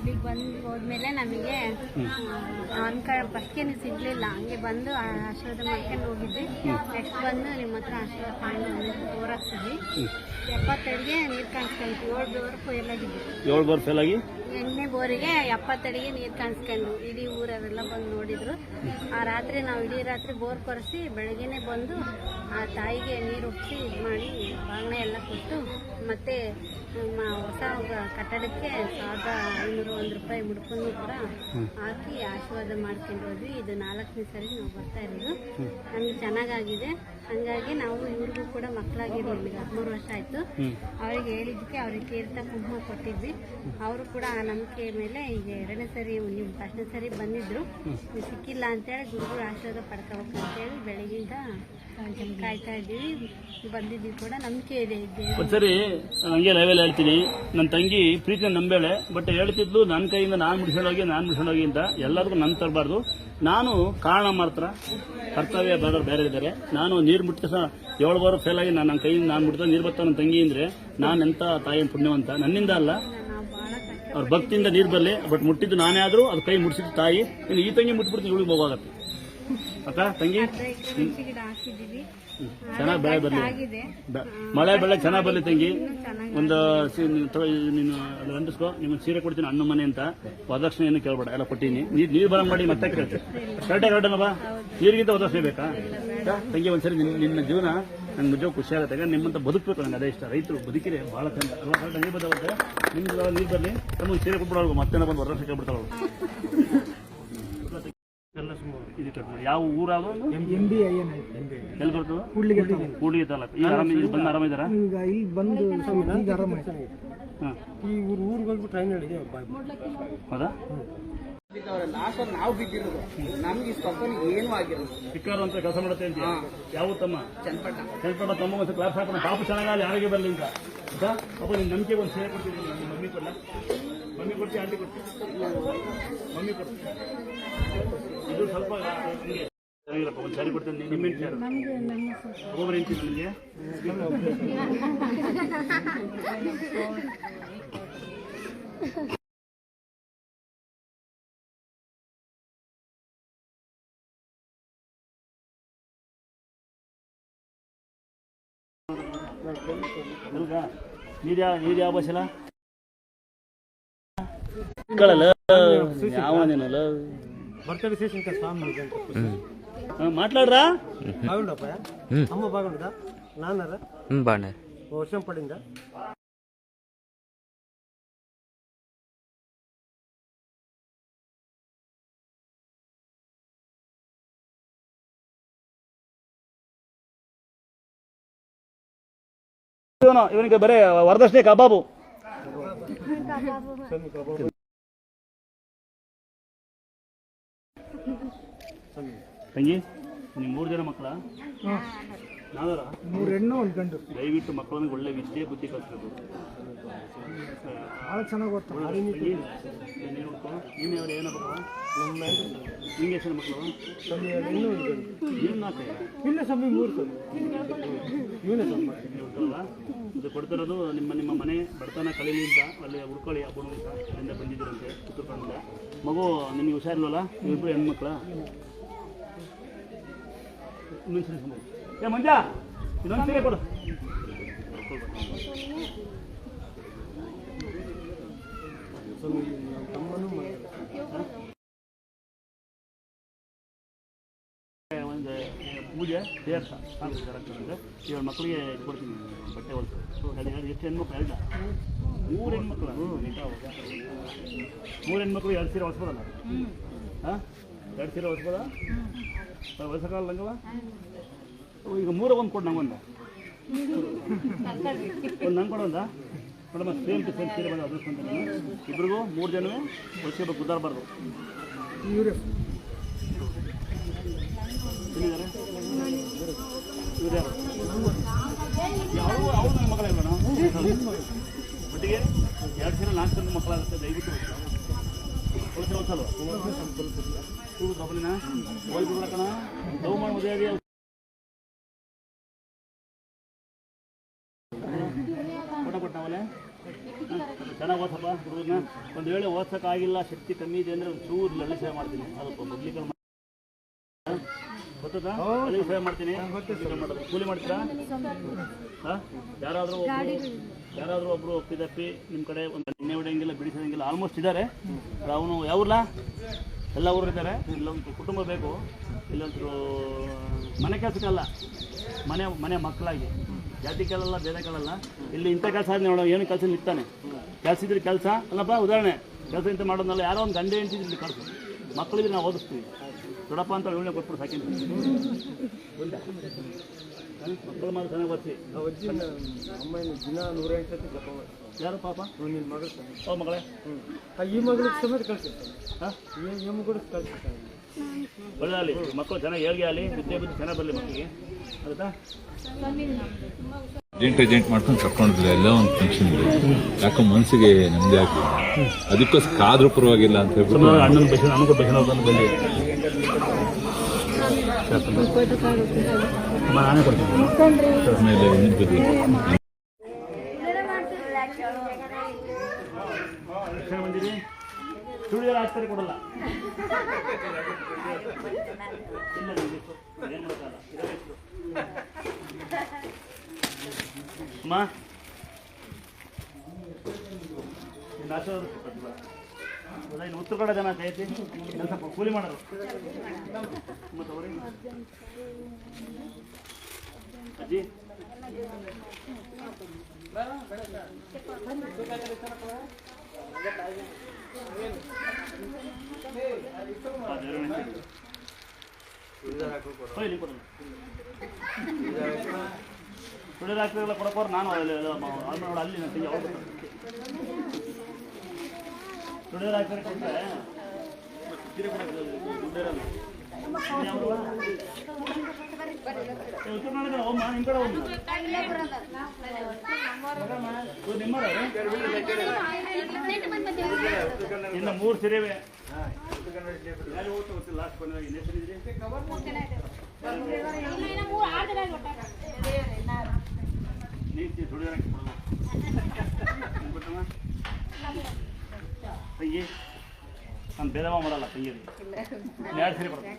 [SPEAKER 3] ಇಲ್ಲಿಗೆ ಬಂದು ಹೋದ್ಮೇಲೆ ನಮಗೆ ಫಸ್ಟ್ಗೆ ಸಿಗ್ಲಿಲ್ಲ. ಹಂಗೆ ಬಂದು ಆಶೀರ್ವಾದ ಮಾಡ್ಕೊಂಡು ಹೋಗಿದ್ವಿ. ನೆಕ್ಸ್ಟ್ ಬಂದು ನಿಮ್ಮ ಹತ್ರ ಆಶೀರ್ವಾದ ತಗೊಂಡು ಬೋರ್ ಹಾಕ್ಸಿದ್ವಿ. 70 ನೀರು ಕಾಣಿಸ್ಕೊಂಡ್ವಿ. 7 ಬೋರ್ ಫೇಲ್ ಆಗಿ ಎಣ್ಣೆ ಬೋರಿಗೆ 70 ನೀರು ಕಾಣಿಸ್ಕೊಂಡು ಇಡೀ ಊರವರೆಲ್ಲ ಬಂದು ನೋಡಿದ್ರು. ಆ ರಾತ್ರಿ ನಾವು ಇಡೀ ರಾತ್ರಿ ಬೋರ್ ಕೊರೆಸಿ ಬೆಳಗ್ಗೆನೆ ಬಂದು ಆ ತಾಯಿಗೆ ನೀರು ಉಪ್ಪಿಸಿ ಇದು ಮಾಡಿ ಬಾಗಿಣೆ ಎಲ್ಲ ಕೊಟ್ಟು ಮತ್ತೆ ಹೊಸ ಕಟ್ಟಡಕ್ಕೆ 1501 ರೂಪಾಯಿ ಮುಡ್ಕೊಂಡು ಕೂಡ ಹಾಕಿ ಆಶೀರ್ವಾದ ಮಾಡ್ಕೊಂಡು ಹೋದ್ವಿ. ಇದು 4ನೇ ಸರಿ ನಾವು ಬರ್ತಾ ಇರೋದು. ನಮ್ಗೆ ಚೆನ್ನಾಗಾಗಿದೆ. ಹಂಗಾಗಿ ನಾವು ಇವ್ರಿಗೂ ಕೂಡ ಮಕ್ಕಳಾಗಿರ್ಲಿಲ್ಲ, ಈಗ 13 ವರ್ಷ ಆಯ್ತು. ಅವ್ರಿಗೆ ಹೇಳಿದ್ದಕ್ಕೆ ಅವ್ರಿಗೆ ತೀರ್ಥ ಕುಂಕುಮ ಕೊಟ್ಟಿದ್ವಿ. ಅವರು ಕೂಡ ಆ ನಂಬಿಕೆ ಮೇಲೆ ಈಗ 2ನೇ ಸರಿ, ನೀವು 1ನೇ ಸರಿ ಬಂದಿದ್ರು, ಸಿಕ್ಕಿಲ್ಲ ಅಂತೇಳಿ ಗುರುಗಳು ಆಶೀರ್ವಾದ ಪಡ್ಕೋಬೇಕು ಅಂತೇಳಿ ಬೆಳಗ್ಗಿಂದ ಕಾಯ್ತಾ ಇದ್ದೀವಿ. ಬಂದಿದ್ದೀವಿ ಕೂಡ, ನಂಬಿಕೆ ಇದೆ.
[SPEAKER 1] ಸರಿ, ಹಂಗೆ ಲೈವಲ್ಲಿ ಹೇಳ್ತೀನಿ, ನನ್ನ ತಂಗಿ ಪ್ರೀತಿನ ನಂಬೇಳೆ, ಬಟ್ ಹೇಳ್ತಿದ್ಲು ನನ್ನ ಕೈಯಿಂದ ನಾನು ಮುಡಿಸ್ಕೊಂಡೋಗಿ ಅಂತ. ಎಲ್ಲರಿಗೂ ನನ್ನ ತರಬಾರ್ದು. ನಾನು ಕಾರಣ ಮಾತ್ರ, ಕರ್ತವ್ಯ ಬೇರೆ ಇದ್ದಾರೆ. ನಾನು ನೀರು ಮುಟ್ಟಿದ 7 ಬಾರು ಫೇಲ್ ಆಗಿ ನನ್ನ ಕೈಯಿಂದ ನಾನು ಮುಟ್ಟಿದ ನೀರು ಬರ್ತಾ ನನ್ನ ತಂಗಿ ಅಂದ್ರೆ ನಾನು ಎಂತ ತಾಯಿಯ ಪುಣ್ಯವಂತ. ನನ್ನಿಂದ ಅಲ್ಲ, ಅವ್ರ ಭಕ್ತಿಯಿಂದ ನೀರು ಬರಲಿ. ಬಟ್ ಮುಟ್ಟಿದ್ದು ನಾನೇ ಆದ್ರೂ ಅದು ಕೈ ಮುಡಿಸಿದ್ದು ತಾಯಿ. ಇನ್ನು ಈ ತಂಗಿ ಮುಟ್ಬಿಡ್ತೀನಿ, ಇವಳಿಗೆ ಹೋಗಾಗತ್ತೆ ಅಕ್ಕ. ತಂಗಿ ಚೆನ್ನಾಗಿ ಬೆಳೆ ಬರಲಿ, ಮಳೆ ಬೆಳೆ ಚೆನ್ನಾಗಿ ಬರಲಿ ತಂಗಿ. ಒಂದು ನೀನು ಅದು ಅಂಟಿಸ್ಕೊ, ನಿಮ್ಗೆ ಸೀರೆ ಕೊಡ್ತೀನಿ ಅಣ್ಣ ಮನೆ ಅಂತ. ವರದಕ್ಷಿಣೆ ಏನು ಕೇಳ್ಬೇಡ, ಎಲ್ಲ ಕೊಟ್ಟಿನಿ. ನೀರು ಬರ ಮಾಡಿ ಮತ್ತೆ ಕೇಳ್ತೀನಿ. ಕರೆಕ್ಟಾಗಿ ಬಾ, ನೀರಿಗಿಂತ ವರದಕ್ಷಿಣೆ ಬೇಕಾ ತಂಗಿ? ಒಂದ್ಸರಿ ನಿನ್ನ ಜೀವನ ನಂಗೆ ನಿಜವಾಗ ಖುಷಿ ಆಗುತ್ತೆ. ಯಾಕಂದ್ರೆ ನಿಮ್ಮಂತ ಬದುಕಬೇಕು, ನಂಗೆ ಅದೇ ಇಷ್ಟ. ರೈತರು ಬದುಕಿರಿ ಭಾಳ ಚಂದ ಅಲ್ವಾ? ಕರೆಕ್ಟ್ ನೀರು ಬದಲಾಗುತ್ತೆ. ನಿಮ್ಗೆ ನೀರು ಬರಲಿ, ನಮಗೆ ಸೀರೆ ಕೊಟ್ಬಿಡೋದು, ಮತ್ತೆ ಬಂದು ವರದಕ್ಷಿಣೆ ಕೇಳ್ಬಿಡ್ತಾಳು. ಯಾವ ಊರಾಗ ಎಲ್ಲಿ ಬರ್ತದೆ? ಕೂಡ್ಲಿಗೆ ತಾಲೂಕು. ಈಗ ಬಂದು ಆರಾಮಿದಾರ?
[SPEAKER 2] ಇಲ್ಲಿ ಬಂದು
[SPEAKER 4] ಈ ಊರಿಗೆ ಹೋಗ್ಬಿಟ್ಟು ಟ್ರೈನ್ ಹಿಡಿದೆ.
[SPEAKER 1] ಹೌದಾ?
[SPEAKER 5] ನಾವು ಬಿದ್ದಿರೋದು, ನಮ್ಗೆ ಇಷ್ಟೊಂದು ಏನೂ ಆಗಿರೋದು.
[SPEAKER 1] ಸಿಕ್ಕಾರು ಅಂತ ಕೆಲಸ ಮಾಡುತ್ತೆ ಅಂತ. ಯಾವ ತಮ್ಮ?
[SPEAKER 5] ಚನ್ನಪಟ್ಟ
[SPEAKER 1] ತಮ್ಮ ಒಂದು ಕ್ಲಾಸ್ ಹಾಕೊಂಡು ಪಾಪ ಚೆನ್ನಾಗಲ್ಲ, ಯಾರಿಗೆ ಬರಲಿ ಅಂತ. ಅಪ್ಪ ನಿನ್ನ ನಂಬಿಕೆ ಒಂದು ಸೇರೆ ಕೊಡ್ತೀನಿ. ನಿಮ್ಮ ಮಮ್ಮಿ ಕೊಡಲ್ಲ? ಮಮ್ಮಿ ಕೊಡ್ತಿ, ಆಂಟಿ ಕೊಡ್ತಿ? ಮಮ್ಮಿ ಕೊಡ್ತಿ. ಇದು ಸ್ವಲ್ಪ ನಿಮಗೆ ಚೆನ್ನಾಗಿರಪ್ಪ, ಒಂದು ಸ್ಯಾರಿ ಕೊಡ್ತೀನಿ. ನಿಮ್ಮೆಂಟು ಸ್ಯಾರು ಒಬ್ಬೊಬ್ಬರು ಎಂತೀನಿ ನನಗೆ. ನೀರು ಯಾವ ಭಾಷೆಲ್ಲ ಯಾವನೇನಲ್ಲ
[SPEAKER 4] భర్త విశేషం స్వామి
[SPEAKER 1] మాట్లాడరా?
[SPEAKER 4] బాగుండప్ప. అమ్మ బాగుండదా? నాన్నరా
[SPEAKER 6] బాగున్నారు.
[SPEAKER 4] వర్షం పడిందా?
[SPEAKER 1] ಇವನಿಗೆ ಬರೇ ವರದಕ್ಷಿಣೆ ಕಬಾಬು. ತಂಗಿ, ನೀವು 3 ಜನ ಮಕ್ಕಳ?
[SPEAKER 2] 3 ಹೆಣ್ಣು 1 ಗಂಡು.
[SPEAKER 1] ದಯವಿಟ್ಟು ಮಕ್ಕಳನ್ನ ಒಳ್ಳೆ ವಿದ್ಯೆ ಬುದ್ಧಿ ಕಲಿಸಬೇಕು.
[SPEAKER 2] ಭಾಳ ಚೆನ್ನಾಗಿ ಗೊತ್ತು.
[SPEAKER 1] ನೀನು ಅವ್ರು ಏನಪ್ಪ? ನಿಂಗೆ ಎಷ್ಟು ಮಕ್ಕಳು?
[SPEAKER 4] ಇಲ್ಲ ಸ್ವಾಮಿ, 3 ಇವನೇ ಸ್ವಾಮಿ.
[SPEAKER 1] ಇದು ಕೊಡ್ತಿರೋದು ನಿಮ್ಮ ಮನೆ ಬಡತನ ಕಳೀಲಿ ಅಂತ, ಅಲ್ಲಿ ಉಳ್ಕೊಳ್ಳಿ ಹಬ್ಬ ಅಂತ ಅಲ್ಲಿಂದ ಬಂದಿದ್ದೀರಂತೆ, ಚಿತ್ರ ಕಣ್ಣಿಂದ. ಮಗು ನಿನಗೆ ಹುಷಾರಿಲ್ವಲ್ಲ? ಇಬ್ಬರು ಹೆಣ್ಮಕ್ಳ? ಇನ್ನೊಂದು ಸರಿ ಮಗು. ಏ ಮಂಜ, ಇನ್ನೊಂದು ಸೀರೆ ಕೊಡು. ಒಂದು ಪೂಜೆ ಸೇರ್ಸ ಸಾಕು. ಇವಾಗ ಮಕ್ಕಳಿಗೆ ಇದು ಕೊಡ್ತೀನಿ, ಬಟ್ಟೆ ಹೊಲ್ತು. ಎಷ್ಟು ಹೆಣ್ಮಕ್ಳು? 3 ಹೆಣ್ಮಕ್ಳು. 3 ಹೆಣ್ಮಕ್ಳು 2 ಸೀರೆ ಹೊಲ್ಸ್ಬೋದಲ್ಲ? ಹಾಂ, 2 ಸೀರೆ ಹೊಲ್ಸ್ಬೋದಾ? ಹೊಲ್ಸಕ್ಕಾಗಲ್ಲಂಗವ? ಈಗ 3 ಒಂದು ಕೊಡು, ನಂಗೊಂದು. ಒಂದು ನಂಗೆ ಕೊಡೋದ? ಮೇಡಮ್, ಸೇಮ್ ಟು ಸೇಮ್ ಸೀರೆ ಬಂದು ಅದೃಷ್ಟ ಇಬ್ರಿಗೂ 3 ಜನವೇ ಹೊಲ್ಸ್ಕೋಬೇಕು, ಕುದಾರಬಾರ್ದು. ಇವ್ರು ಯಾರು? ಅವ್ರು ನನ್ನ ಮಕ್ಕಳೇ ಬೇಡ. ಒಟ್ಟಿಗೆ 2 ಸೀರೆ 4 ಜನ ಮಕ್ಕಳಾಗುತ್ತೆ. ದಯವಿಟ್ಟು ಹೊಲ್ಸಲ್ವ? ಕಬಲಿನ ಹೋಗಿ ಬಿಡಕಣ ಲವ್ ಮಾಡಿ ಮದುವೆ ಕೊಟ್ಟಾವಲೆ. ಚೆನ್ನಾಗಿ ಓದ್ಸಪ್ಪ ಹುಡುಗನ. ಒಂದು ವೇಳೆ ಓದ್ಸೋಕ್ಕಾಗಿಲ್ಲ, ಶಕ್ತಿ ಕಮ್ಮಿ ಇದೆ ಅಂದರೆ ಒಂದು ಚೂರು ಲಳ್ಳಿ ಸೇವೆ ಮಾಡ್ತೀನಿ. ಅದಕ್ಕೆ ಮೊದಲಿಗೆ ಗೊತ್ತದಾ? ಲಳ್ಳಿ ಸೇವೆ ಮಾಡ್ತೀನಿ. ಮಾಡೋದು ಕೂಲಿ ಮಾಡ್ತೀರಾ? ಹಾಂ, ಯಾರಾದರೂ ಒಬ್ಬರು ಒಪ್ಪಿದಪ್ಪಿ ನಿಮ್ಮ ಕಡೆ ಒಂದು ಎಣ್ಣೆ ಹೊಡೆಯಂಗಿಲ್ಲ, ಬಿಡಿಸೋದಂಗಿಲ್ಲ, ಆಲ್ಮೋಸ್ಟ್ ಇದ್ದಾರೆ. ಅವನು ಯಾವ್ರಲ್ಲ? ಎಲ್ಲ ಊರಿದ್ದಾರೆ. ಇಲ್ಲೊಂದು ಕುಟುಂಬ ಬೇಕು, ಇಲ್ಲೊಂದು ಮನೆ ಕೆಲಸಕ್ಕಲ್ಲ, ಮನೆ ಮಕ್ಕಳಾಗಿ ಜಾತಿ ಕೇಳಲ್ಲ, ಬೇರೆ ಕೇಳಲ್ಲ. ಇಲ್ಲಿ ಇಂಥ ಕೆಲಸ ನೋಡೋ, ಏನು ಕೆಲಸ ನಿಲ್ತಾನೆ, ಕೆಲಸ ಇದ್ರೆ ಕೆಲಸ ಅಲ್ಲಪ್ಪ. ಉದಾಹರಣೆ, ಕೆಲಸ ಇಂಥ ಮಾಡೋದಲ್ಲ, ಯಾರೋ ಒಂದು ಗಂಡೆ ಹೆಂಡ್ತಿದ್ರು ಇಲ್ಲಿ ಕಳಿಸು, ಮಕ್ಕಳಿದ್ರೆ ನಾವು ಓದಿಸ್ತೀವಿ, ದೊಡ್ಡಪ್ಪ ಅಂತ ಒಳ್ಳೆ ಕೊಟ್ಬಿಟ್ಟು ಸಾಕಿಂತ ಮಕ್ಕಳು ಮಾತ್ರ ಚೆನ್ನಾಗಿ ಬರ್ತೀವಿ.
[SPEAKER 4] ಅಮ್ಮ ದಿನ 108 ಸತಿ ಜಪ ಮಾಡಿ.
[SPEAKER 1] ಯಾರು ಪಾಪ?
[SPEAKER 4] ನಿನ್ನ ಮಗಳು
[SPEAKER 1] ಓ ಮಗಳೇ,
[SPEAKER 4] ಈ ಮಗಳಿಗೆ ಸಮೇತ ಕಳಿಸಿರ್ತಾನೆ.
[SPEAKER 1] ಹಾಂ,
[SPEAKER 4] ಈ ಮಗಳು ಕಳಿಸಿರ್ತಾನೆ.
[SPEAKER 1] ಒಳ್ಳೆದಾಗಲಿ, ಮಕ್ಕಳು ಚೆನ್ನಾಗಿ ಹೇಳ್ಗೆ ಆಗಲಿ, ವಿದ್ಯೆ ಬುದ್ಧಿ ಚೆನ್ನಾಗಿ ಬರಲಿ ಮಕ್ಕಳಿಗೆ. ಆಗುತ್ತಾ?
[SPEAKER 6] ಅರ್ಜೆಂಟ್ ಮಾಡ್ಕೊಂಡು ಕರ್ಕೊಂಡಿಲ್ಲ, ಎಲ್ಲ ಒಂದು ಫಂಕ್ಷನ್ ಇದೆ, ಯಾಕೋ ಮನಸ್ಸಿಗೆ ನೆಮ್ಮದಿ ಆಗ್ತಿಲ್ಲ. ಅದಕ್ಕೋಸ್ಕರ ಕಾದ್ರೂ ಪರವಾಗಿಲ್ಲ ಅಂತ ಹೇಳ್ಬಿಟ್ಟು
[SPEAKER 1] ಅಣ್ಣನ ಬಸ್ ನನಗೂ ಬಸ್ ಬಂದು ಬಂದು ನಾನೇ ಕೊಡ್ತೀನಿ.
[SPEAKER 6] ಆಮೇಲೆ ಇನ್ನಿಬ್ಬರು
[SPEAKER 1] ಬಂದಿರಿ, ಚೂಡಿದಾರ ಹಾಕ್ತಾರೆ ಕೊಡಲ್ಲ. ಇಲ್ಲ ಏನು ಮಾಡೋಕ್ಕಲ್ಲ, ಇರಬೇಕು. ಅಮ್ಮ ಇನ್ನು ಉತ್ತರ ಕಡೆ ಜನ ಕೈತಿ ಸ್ವಲ್ಪ ಕೂಲಿ ಮಾಡೋರು. ಅಜ್ಜಿ ಸುಳಿದ ಹಾಕ್ತಿರಲ್ಲ ಕೊಡಕೋರು. ನಾನು ಅಲ್ಲಿ ನನ್ನ ತಂಗಿ ಅವ್ರು ಸುಳಿದ ಹಾಕ್ತಾರೆ ಕೊಡ್ತಾರೆ. ಉತ್ತರ ಕನ್ನಡ ಹೋಮ್ಮ, ನಿಮ್ಮ ಕಡೆ ಹೋಮ್ಮ, ಇನ್ನು 3 ಸೀರೆವೆ. ಯಾರು ಓದ್ತಾ ಗೊತ್ತಿಲ್ಲ, ಲಾಸ್ಟ್ ಬಂದಾಗ ಏನು ಹೆಸರಿದ್ರಿ? ನೀತಿ ಸುಳಿದ ತಂಗಿ, ನಾನು ಭೇದವ ಮಾಡಲ್ಲ ತಂಗಿ. 2 ಸೀರೆ ಬರ್ತದೆ.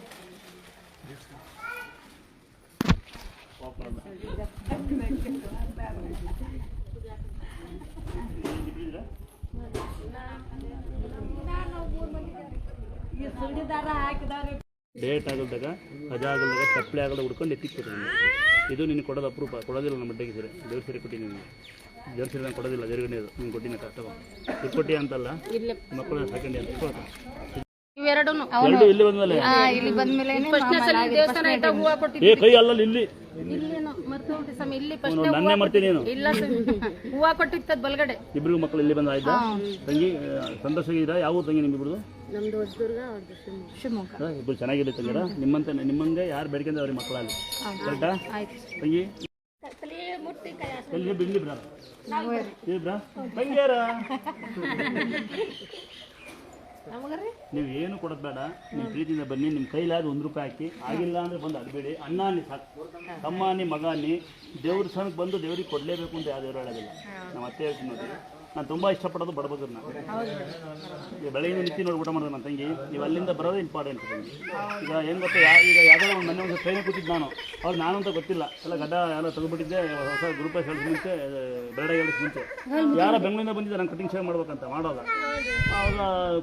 [SPEAKER 1] ಡೇಟ್ ಆಗಲ್ದಾಗ, ರಜಾ ಆಗಲ್ದಾಗ, ಚಪ್ಪಲಿ ಆಗಲ್ಲ ಹುಡ್ಕೊಂಡು ಎತ್ತಿಕ್ಬೇಕು. ಇದು ನಿನಗೆ ಕೊಡೋದು ಅಪರೂಪ, ಕೊಡೋದಿಲ್ಲ ನಮ್ಮ ಬಡ್ಡೆಗೆ ಸೀರೆ. ದೇವ್ರ ಸೀರೆ ಕೊಟ್ಟಿನಿ ನಿಮಗೆ, ದೇವ್ರ ಸೀರೆ ನಾನು ಕೊಡೋದಿಲ್ಲ. ಜರುಗಣೆದು ನಿಮ್ಗೆ ಕೊಟ್ಟಿನ ಕಷ್ಟ ಇಟ್ಕೊಟ್ಟಿ ಅಂತಲ್ಲ, ಮಕ್ಕಳು ಸಾಕಂಡಿ ಅಂತ ಇಟ್ಕೊಳ್ತಾರೆ. ಎರಡು ಇಲ್ಲಿ ಬಂದ್ಮೇಲೆ ಕೈ ಅಲ್ಲ ಇಲ್ಲಿ ನನ್ನೇ ಮಾಡ್ತೀನಿ. ನೀನು
[SPEAKER 7] ಹೂವ ಕೊಟ್ಟಿತ್ತ ಬಲ್ಗಡೆ.
[SPEAKER 1] ಇಬ್ರಿಗೂ ಮಕ್ಕಳು ಇಲ್ಲಿ ಬಂದ ಆಯ್ತಾ? ತಂಗಿ ಸಂತೋಷವಾಗಿದ್ದೀರಾ? ಯಾವ ತಂಗಿ ನಿಮ್ಮಿಬ್ರು? ಇಬ್ರು ಚೆನ್ನಾಗಿದೆ ತಂಗಿರ. ನಿಮ್ಮಂಗೆ ಯಾರು ಬೇಡ್ಕೊಂಡ ಅವ್ರಿಗೆ ಮಕ್ಕಳಲ್ಲಿ ಕರೆಕ್ಟಾ? ತಂಗಿ ಎಲ್ಲಿ ಬಿಡ್ಲಿ ಬ್ರಾ ಬ್ರಾ ತಂಗಿಯಾರ ನೀವು ಏನು ಕೊಡೋದು ಬೇಡ. ನಿಮ್ಮ ಪ್ರೀತಿಯಿಂದ ಬನ್ನಿ, ನಿಮ್ಮ ಕೈಲಾದ 1 ರೂಪಾಯಿ ಹಾಕಿ, ಆಗಿಲ್ಲ ಅಂದರೆ ಬಂದು ಅಡಬೇಡಿ. ಅಣ್ಣ ಅನ್ನಿ ಸಾಕು, ತಮ್ಮ ಅನ್ನಿ, ಮಗ ಅನ್ನಿ. ದೇವ್ರ ಸ್ಥಾನಕ್ಕೆ ಬಂದು ದೇವ್ರಿಗೆ ಕೊಡಲೇಬೇಕು ಅಂತ ಯಾವ ದೇವ್ರು ಹೇಳೋದಿಲ್ಲ. ನಮ್ಮ ಅತ್ತೆ ಹೇಳ್ತೀನಿ ನೋಡಿ, ನಾನು ತುಂಬ ಇಷ್ಟಪಡೋದು ಬಡಬಗ್ರನ್ನ. ಈಗ ಬೆಳಗಿನ ನಿತ್ಯ ನೋಡಿ ಊಟ ಮಾಡೋದು ನನ್ನ ತಂಗಿ. ನೀವು ಅಲ್ಲಿಂದ ಬರೋದೇ ಇಂಪಾರ್ಟೆಂಟ್ ತಂಗಿ. ಈಗ ಏನು ಗೊತ್ತಾ, ಈಗ ಯಾವುದೋ ಒಂದು ಮನೆ ಒಂದು ಟ್ರೈನಿಗೆ ಕೂತಿದ್ದು ನಾನು, ಅವ್ರು ನಾನು ಅಂತ ಗೊತ್ತಿಲ್ಲ, ಎಲ್ಲ ಗಡ್ಡ ಎಲ್ಲ ತೆಗೆದುಬಿಟ್ಟಿದ್ದೆ. ಹೊಸ ಗ್ರೂಪ್ ಹೇಳಿಸಿ ಮುಂಚೆ, ಬೇಡ ಹೇಳಿಸಿ ಮುಂಚೆ ಯಾರೋ ಬೆಂಗಳೂರಿಂದ ಬಂದಿದ್ದೆ ನಾನು ಕಟಿಂಗ್ ಶೇವ್ ಮಾಡ್ಬೇಕಂತ ಮಾಡೋದ. ಅವಾಗ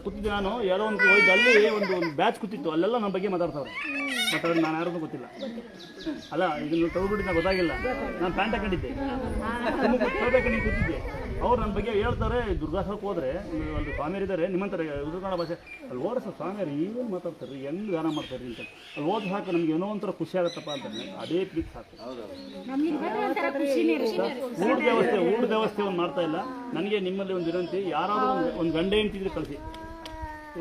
[SPEAKER 1] ಕೂತಿದ್ದೆ ನಾನು, ಯಾರೋ ಒಂದು ಹೋಯ್ತು, ಅಲ್ಲಿ ಒಂದು ಬ್ಯಾಚ್ ಕೂತಿತ್ತು, ಅಲ್ಲೆಲ್ಲ ನನ್ನ ಬಗ್ಗೆ ಮಾತಾಡ್ತಾವ್ರೆ. ಮಾತಾಡೋದು ನಾನು ಯಾರನ್ನೂ ಗೊತ್ತಿಲ್ಲ. ಅಲ್ಲ ಇದನ್ನು ತೆಗೆದುಬಿಟ್ಟಿದ್ದ ಗೊತ್ತಾಗಿಲ್ಲ. ನಾನು ಪ್ಯಾಂಟ್ ಹಾಕೊಂಡಿದ್ದೆ, ತಗೋಬೇಕಂಡು ಕೂತಿದ್ದೆ. ಅವ್ರು ನನ್ನ ಬಗ್ಗೆ ಹೇಳ್ತಾರೆ, ದುರ್ಗಾಸಕ್ಕೆ ಹೋದ್ರೆ ಅಲ್ಲಿ ಸ್ವಾಮಿಯರು ಇದ್ದಾರೆ ನಿಮ್ಮಂತಾರೆ ಉತ್ತರ ಕನ್ನಡ ಭಾಷೆ, ಅಲ್ಲಿ ಓಡಿಸ ಸ್ವಾಮಿಯರು ಏನು ಮಾತಾಡ್ತಾರೆ, ಹೆಂಗೆ ಗಾನ ಮಾಡ್ತಾರೆ ಅಂತ. ಅಲ್ಲಿ ಓದ್ ಸಾಕು, ನಮ್ಗೆ ಏನೋ ಒಂಥರ ಖುಷಿ ಆಗುತ್ತಪ್ಪ ಅಂತಾರೆ. ಅದೇ ಪ್ಲೀಸ್ ಸಾಕು. ಊಟ ವ್ಯವಸ್ಥೆ ಒಂದು ಮಾಡ್ತಾ ಇಲ್ಲ. ನನಗೆ ನಿಮ್ಮಲ್ಲಿ ಒಂದು ವಿನಂತಿ, ಯಾರಾದರೂ ಒಂದು ಗಂಡೆ ಹೆಂಡ್ತಿದ್ರೆ ಕಳಿಸಿ.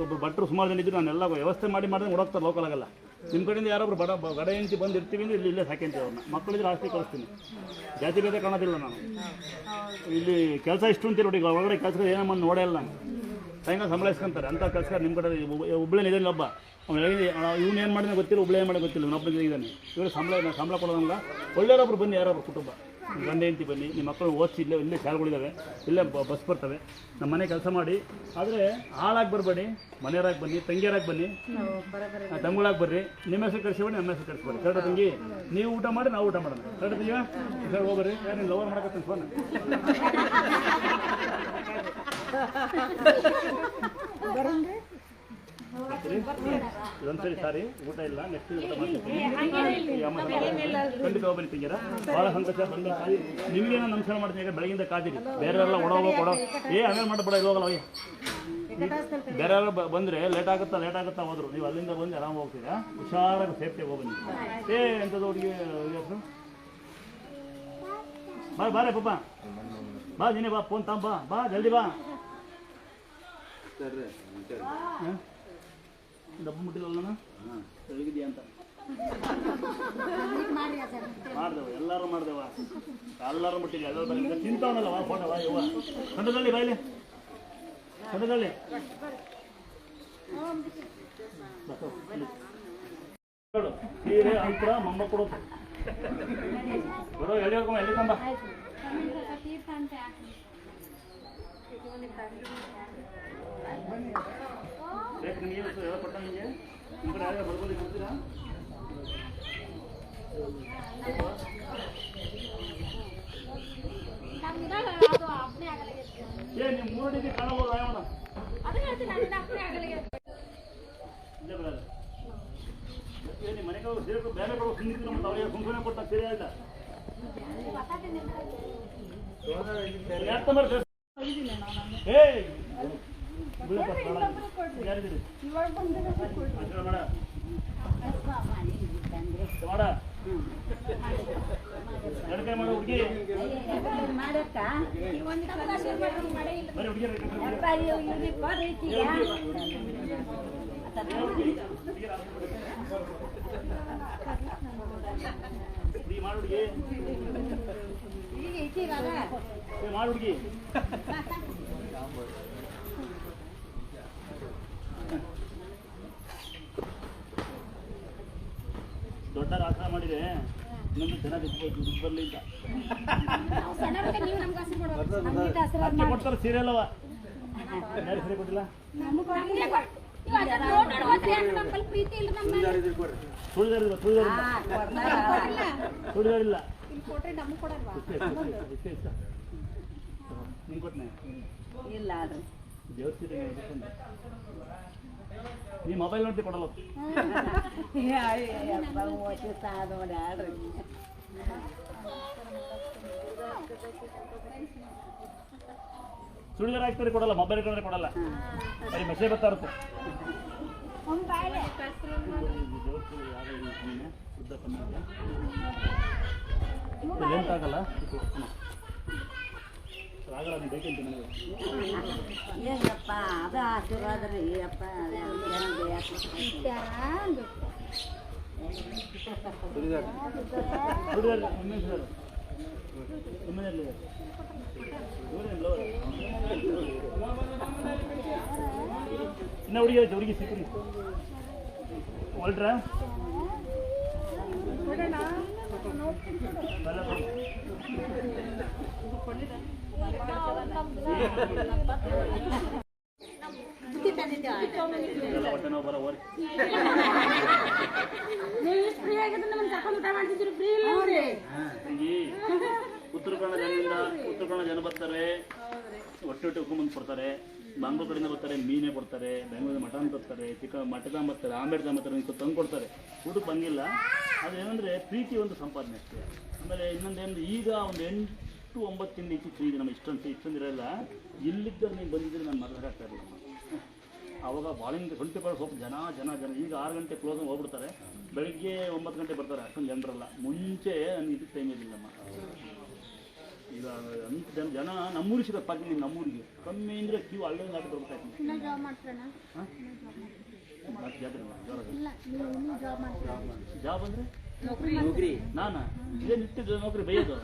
[SPEAKER 1] ಒಬ್ಬ ಭಟ್ರು ಸುಮಾರು ಜನ ಇದ್ರು, ನಾನೆಲ್ಲ ವ್ಯವಸ್ಥೆ ಮಾಡಿದ್ರೆ ಓಡೋಗ್ತಾರೆ, ಲೋಕಲ್ ಆಗಲ್ಲ. ನಿಮ್ಮ ಕಡೆಯಿಂದ ಯಾರೊಬ್ರು ಗಡ ಹೆಂಡ್ತಿ ಬಂದು ಇರ್ತೀವಿ ಅಂದ್ರೆ ಇಲ್ಲೇ ಸಾಕಂತೀವಿ ಅವ್ರನ್ನ. ಮಕ್ಕಳಿದ್ರೆ ಆಸ್ತಿ ಕಳಿಸ್ತೀನಿ, ಜಾತಿ ಭೇದ ಕಾಣೋದಿಲ್ಲ ನಾನು. ಇಲ್ಲಿ ಕೆಲಸ ಇಷ್ಟು ಅಂತೀರಿ ನೋಡಿ, ಒಳಗಡೆ ಕೆಲಸ ಏನಮ್ಮ ನೋಡೇ ಇಲ್ಲ ನಾನು. ಸಾಯಂಕಾಲ ಸಂಬಳ ಇಸ್ಕೊಂತಾರೆ ಅಂತ ಕೆಲಸ. ನಿಮ್ಮ ಕಡೆ ಹುಬ್ಳೇನು ಇದೇನಿಲ್ಲ ಒಬ್ಬ, ಅವ್ನು ಇವ್ನು ಏನು ಮಾಡಿದ್ರೆ ಗೊತ್ತಿಲ್ಲ, ಹುಬ್ಳೆ ಏನು ಮಾಡಿ ಗೊತ್ತಿಲ್ಲ, ಇನ್ನೊಬ್ಬ ಇದ್ದಾನೆ. ಇವರು ಸಂಬಳ ಕೊಡೋದಂಗ ಒಳ್ಳೆಯವ್ರೊಬ್ರು ಬನ್ನಿ, ಯಾರೊಬ್ರು ಕುಟುಂಬ ಗಂಡ ಹೆಂಡತಿ ಬನ್ನಿ, ನಿಮ್ಮ ಮಕ್ಕಳು ಓದಿಸಿ ಇಲ್ಲೇ ಶಾಲೆಗಳಿದ್ದಾವೆ, ಇಲ್ಲೇ ಬಸ್ ಬರ್ತವೆ. ನಮ್ಮ ಮನೆ ಕೆಲಸ ಮಾಡಿ, ಆದರೆ ಹಾಳಾಗಿ ಬರಬೇಡಿ, ಮನೆಯವರಾಗಿ ಬನ್ನಿ, ತಂಗಿಯರಾಗಿ ಬನ್ನಿ, ತಂಗುಳಾಗಿ ಬರ್ರಿ. ನಿಮ್ಮ ಹೆಸರು ಕಳಿಸ್ಬೇಡಿ, ನಮ್ಮ ಹೆಸರು ಕಳಿಸ್ಬೇಡಿ. ಕರೆಕ್ಟ್ ತಂಗಿ? ನೀವು ಊಟ ಮಾಡಿ ನಾವು ಊಟ ಮಾಡೋಣ. ಕರೆಕ್ಟ್ ತಂಗಿಯ ಸರ್ ಹೋಗ್ಬರ್ರಿ. ಯಾರು ನೀವು ಲವರ್ ಮಾಡಕತ್ತೀನಿ ಫೋನ್ ಬರ್ತೀರಿ ಇದೊಂದ್ಸರಿ ಸಾರಿ ಊಟ ಇಲ್ಲ ನೆಕ್ಸ್ಟ್ ಊಟ ಮಾಡ್ತೀವಿ ಖಂಡಿತ ಹೋಗ್ಬನ್ನಿ ತಂಗಿರ ಭಾಳ ಸಂತೋಷ ಬಂದ ನಿಮ್ಗೇನೋ ನಮಸ್ಕಾರ ಮಾಡ್ತೀನಿ ಈಗ ಬೆಳಗಿಂದ ಕಾದಿರಿ ಬೇರೆಯವರೆಲ್ಲ ಕೊಡೋ ಆಮೇಲೆ ಮಾಡಬೇಡ ಇಲ್ಲಿ ಹೋಗಲ್ಲ ಹೋಗಿ ಬೇರೆಯವ್ರು ಬಂದರೆ ಲೇಟ್ ಆಗುತ್ತಾ ಹೋದ್ರು ನೀವು ಅಲ್ಲಿಂದ ಬಂದು ಆರಾಮ ಹೋಗ್ತೀರಾ ಹುಷಾರಾಗಿ ಸೇಫ್ಟಿಯಾಗಿ ಹೋಗ್ಬನ್ನಿ ಎಂಥದ್ದು ಹುಡುಗಿ ಹೆಸರು ಬಾರೆ ಪಾಪ ಬಾ ನೀನೇ ಬಾ ಫೋನ್ ತಗೊಂಬ ಬಾ ಜಲ್ದಿ ಬಾ ಡಬ್ಬು ಮುಟ್ಟಿಲ್ಲ ನಾನು ಬೆಳಗಿದೆಯಾ ಅಂತ ಎಲ್ಲರೂ ಮಾಡ್ದೇವ ಎಲ್ಲರೂ ಮುಟ್ಟಿದ್ದೆ ಎಲ್ಲರೂ ಬರೀ ತಿಂತವನಲ್ಲ ಫೋಟೋ ಇವ ಕಂಡದಲ್ಲಿ ಬಾಯ್ಲಿ ಕಂಡದಲ್ಲಿ ಸೀರೆ ಅಂತರ ಮೊಮ್ಮಕ್ಕಳು ಬರೋ ಎಲ್ಲಿ ಹೋಗ್ಕೊಂಬ ಎಲ್ಲಿ ಕಂಬ ಬೇಕು ನಿಮಗೆ ಹೇಳ್ಕೊಟ್ಟ ನಿಮಗೆ ನಿಮ್ಮ ಕಡೆ ಯಾರು ಬರ್ಬೋದು ಕೊಡ್ತೀರಾ ನೀವು ಮೂರಡಿಗೆ ಕಾಣಬಹುದು ಆಯೋಣ ನಿಮ್ಮ ಮನೆಗೆ ಸೀರೆ ಬೇರೆ ಕೊಡೋ ಸುಂದಿದ್ರು ಮತ್ತು ಅವರಿಗೆ ಕುಂಕುಮ ಕೊಟ್ಟ ಸೀರೆ ಆಯ್ತ ಏ ಯಾರಿದ್ದೀರಿ ಮಾಡ ಎಡಕೈ ಮಾಡು ಹುಡುಗಿ ಬರೀ ಹುಡುಗಿ ಮಾಡು ಹುಡುಗಿ ಮಾಡು ಹುಡುಗಿ ದೊಡ್ಡ ಆಸರ ಮಾಡಿದೆ ಇನ್ನೊಂದು ಜನ ದುಡ್ಡು ಬರಲಿ ಅಂತ ಕೊಡ್ತಾರೆ ಸೀರೆ ಅಲ್ಲವ ಯಾರು ಸೀರೆ ಕೊಟ್ಟಿಲ್ಲ ಸುಳಿದಾರಿಲ್ಲ ನಿಂಗೆ ಕೊಟ್ಟನೆ
[SPEAKER 3] ಇಲ್ಲ
[SPEAKER 1] ದೇವ್ರ ಸೀರೆ ನೀ ಮೊಬೈಲ್ ನೋಡ್ತಿ ಕೊಡಲ್ಲ ಸುಳಿದಾರ ಹಾಕ್ತಾರೆ ಕೊಡಲ್ಲ ಮೊಬೈಲ್ ಇಟ್ಕೊಂಡ್ರೆ ಕೊಡಲ್ಲ ಬರೀ ಮೆಸೇಜ್ ಬರ್ತಾ ಇರುತ್ತೆ ಲೆಂತ್ ಆಗಲ್ಲ ಆಗಲ್ಲ ನೀವು ಬೇಕಂತ ನನಗೆ
[SPEAKER 3] ಏನಪ್ಪ ಅದು ಆಶೀರ್ವಾದ ರೀ ಅಪ್ಪ
[SPEAKER 1] ಇನ್ನ ಹುಡುಗಿ ಸಿಕ್ಕ್ರಿ ಹೊಲ್ಟ್ರ ಹೊಟ್ಟೆ ನೋವು ಬರೋ ಓರಿ ಉತ್ತರ ಕನ್ನಡ ಜನ ಬರ್ತಾರೆ ಹೊಟ್ಟೆ ಉಕ್ಕೊಂಬಂದು ಕೊಡ್ತಾರೆ ಬೆಂಗಳೂರು ಕಡೆಯಿಂದ ಬರ್ತಾರೆ ಮೀನೇ ಕೊಡ್ತಾರೆ ಬೆಂಗಳೂರು ಮಟನ್ ತರ್ತಾರೆ ಚಿಕನ್ ಮಟನ್ ಬರ್ತಾರೆ ಆಂಬೇಡ್ ಬರ್ತಾರೆ ತಂದು ಕೊಡ್ತಾರೆ ಊಟಕ್ಕೆ ಬಂದಿಲ್ಲ ಅದೇನಂದರೆ ಪ್ರೀತಿ ಒಂದು ಸಂಪಾದನೆ ಅಷ್ಟೇ. ಆಮೇಲೆ ಇನ್ನೊಂದೇನು ಈಗ ಒಂದು 8-9 ತಿಂಗಳು ಫ್ರೀ ನಮ್ಮ ಇಷ್ಟೊಂದು ಇರೋಲ್ಲ ಇಲ್ಲಿದ್ದರೆ ನೀವು ಬಂದಿದ್ದರೆ ನಾನು ಮಾತಾಡ್ತಾ ಇರಲಿಲ್ಲ ಅವಾಗ ಭಾಳಿಂದ 24 ಸ್ವಲ್ಪ ಜನ ಈಗ 6 ಗಂಟೆ ಕ್ಲೋಸ್ ಹೋಗ್ಬಿಡ್ತಾರೆ ಬೆಳಿಗ್ಗೆ 9 ಗಂಟೆ ಬರ್ತಾರೆ ಅಷ್ಟೊಂದು ಜನರಲ್ಲ ಮುಂಚೆ ನನಗೆ ಇದಕ್ಕೆ ಟೈಮ್ ಇರಲಿಲ್ಲಮ್ಮ ಈಗ ಅಂತ ಜನ ನಮ್ಮೂರಿಗೆ ಸಿಗೋದು ಪಾಕಿ ನೀವು ನಮ್ಮೂರಿಗೆ ಕಮ್ಮಿ ಅಂದರೆ ಕ್ಯೂ ಅಲ್ಲೇ ನಾಟಿ ಬರ್ಬೇಕಾಯ್ತು ಜಾಬ್ ಅಂದರೆ ನೌಕರಿ ನಾನು ಇದೇ ನಿಟ್ಟಿದ್ದು ನೌಕರಿ ಬೈಯೋದು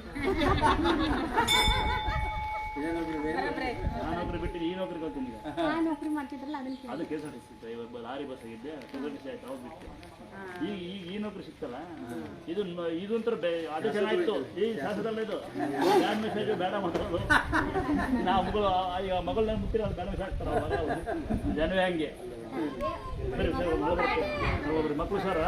[SPEAKER 1] ನಾನು ನೌಕರಿ ಬಿಟ್ಟಿದ್ದು ಈ ನೌಕರಿ ಹೋಗ್ತೀನಿ ಈಗ ಅದು KSRTC ಡ್ರೈವರ್ ಲಾರಿ ಬಸ್ ಆಗಿದ್ದೆ KSRTC ಆಯ್ತು ಅವಾಗ ಬಿಟ್ಟು ಈಗ ಈ ನೌಕರಿ ಸಿಗ್ತಲ್ಲ ಇದು ಒಂಥರ ಅದು ಚೆನ್ನಾಗಿತ್ತು ಈ ಶಾಸದಲ್ಲ ಇದು ಬ್ಯಾಡ್ ಮೆಸೇಜ್ ಬೇಡ ಮಾಡೋದು ನಾವು ಈಗ ಮಗಳನ್ನ ಮುಟ್ಟಿರ ಅದು ಬ್ಯಾಡ್ ಮೆಸೇಜ್ ಆಗ್ತಾರೆ ಜನವೇ ಹಂಗೆ ಸರಿ ಒಬ್ಬರು ಮಕ್ಕಳು ಸರ್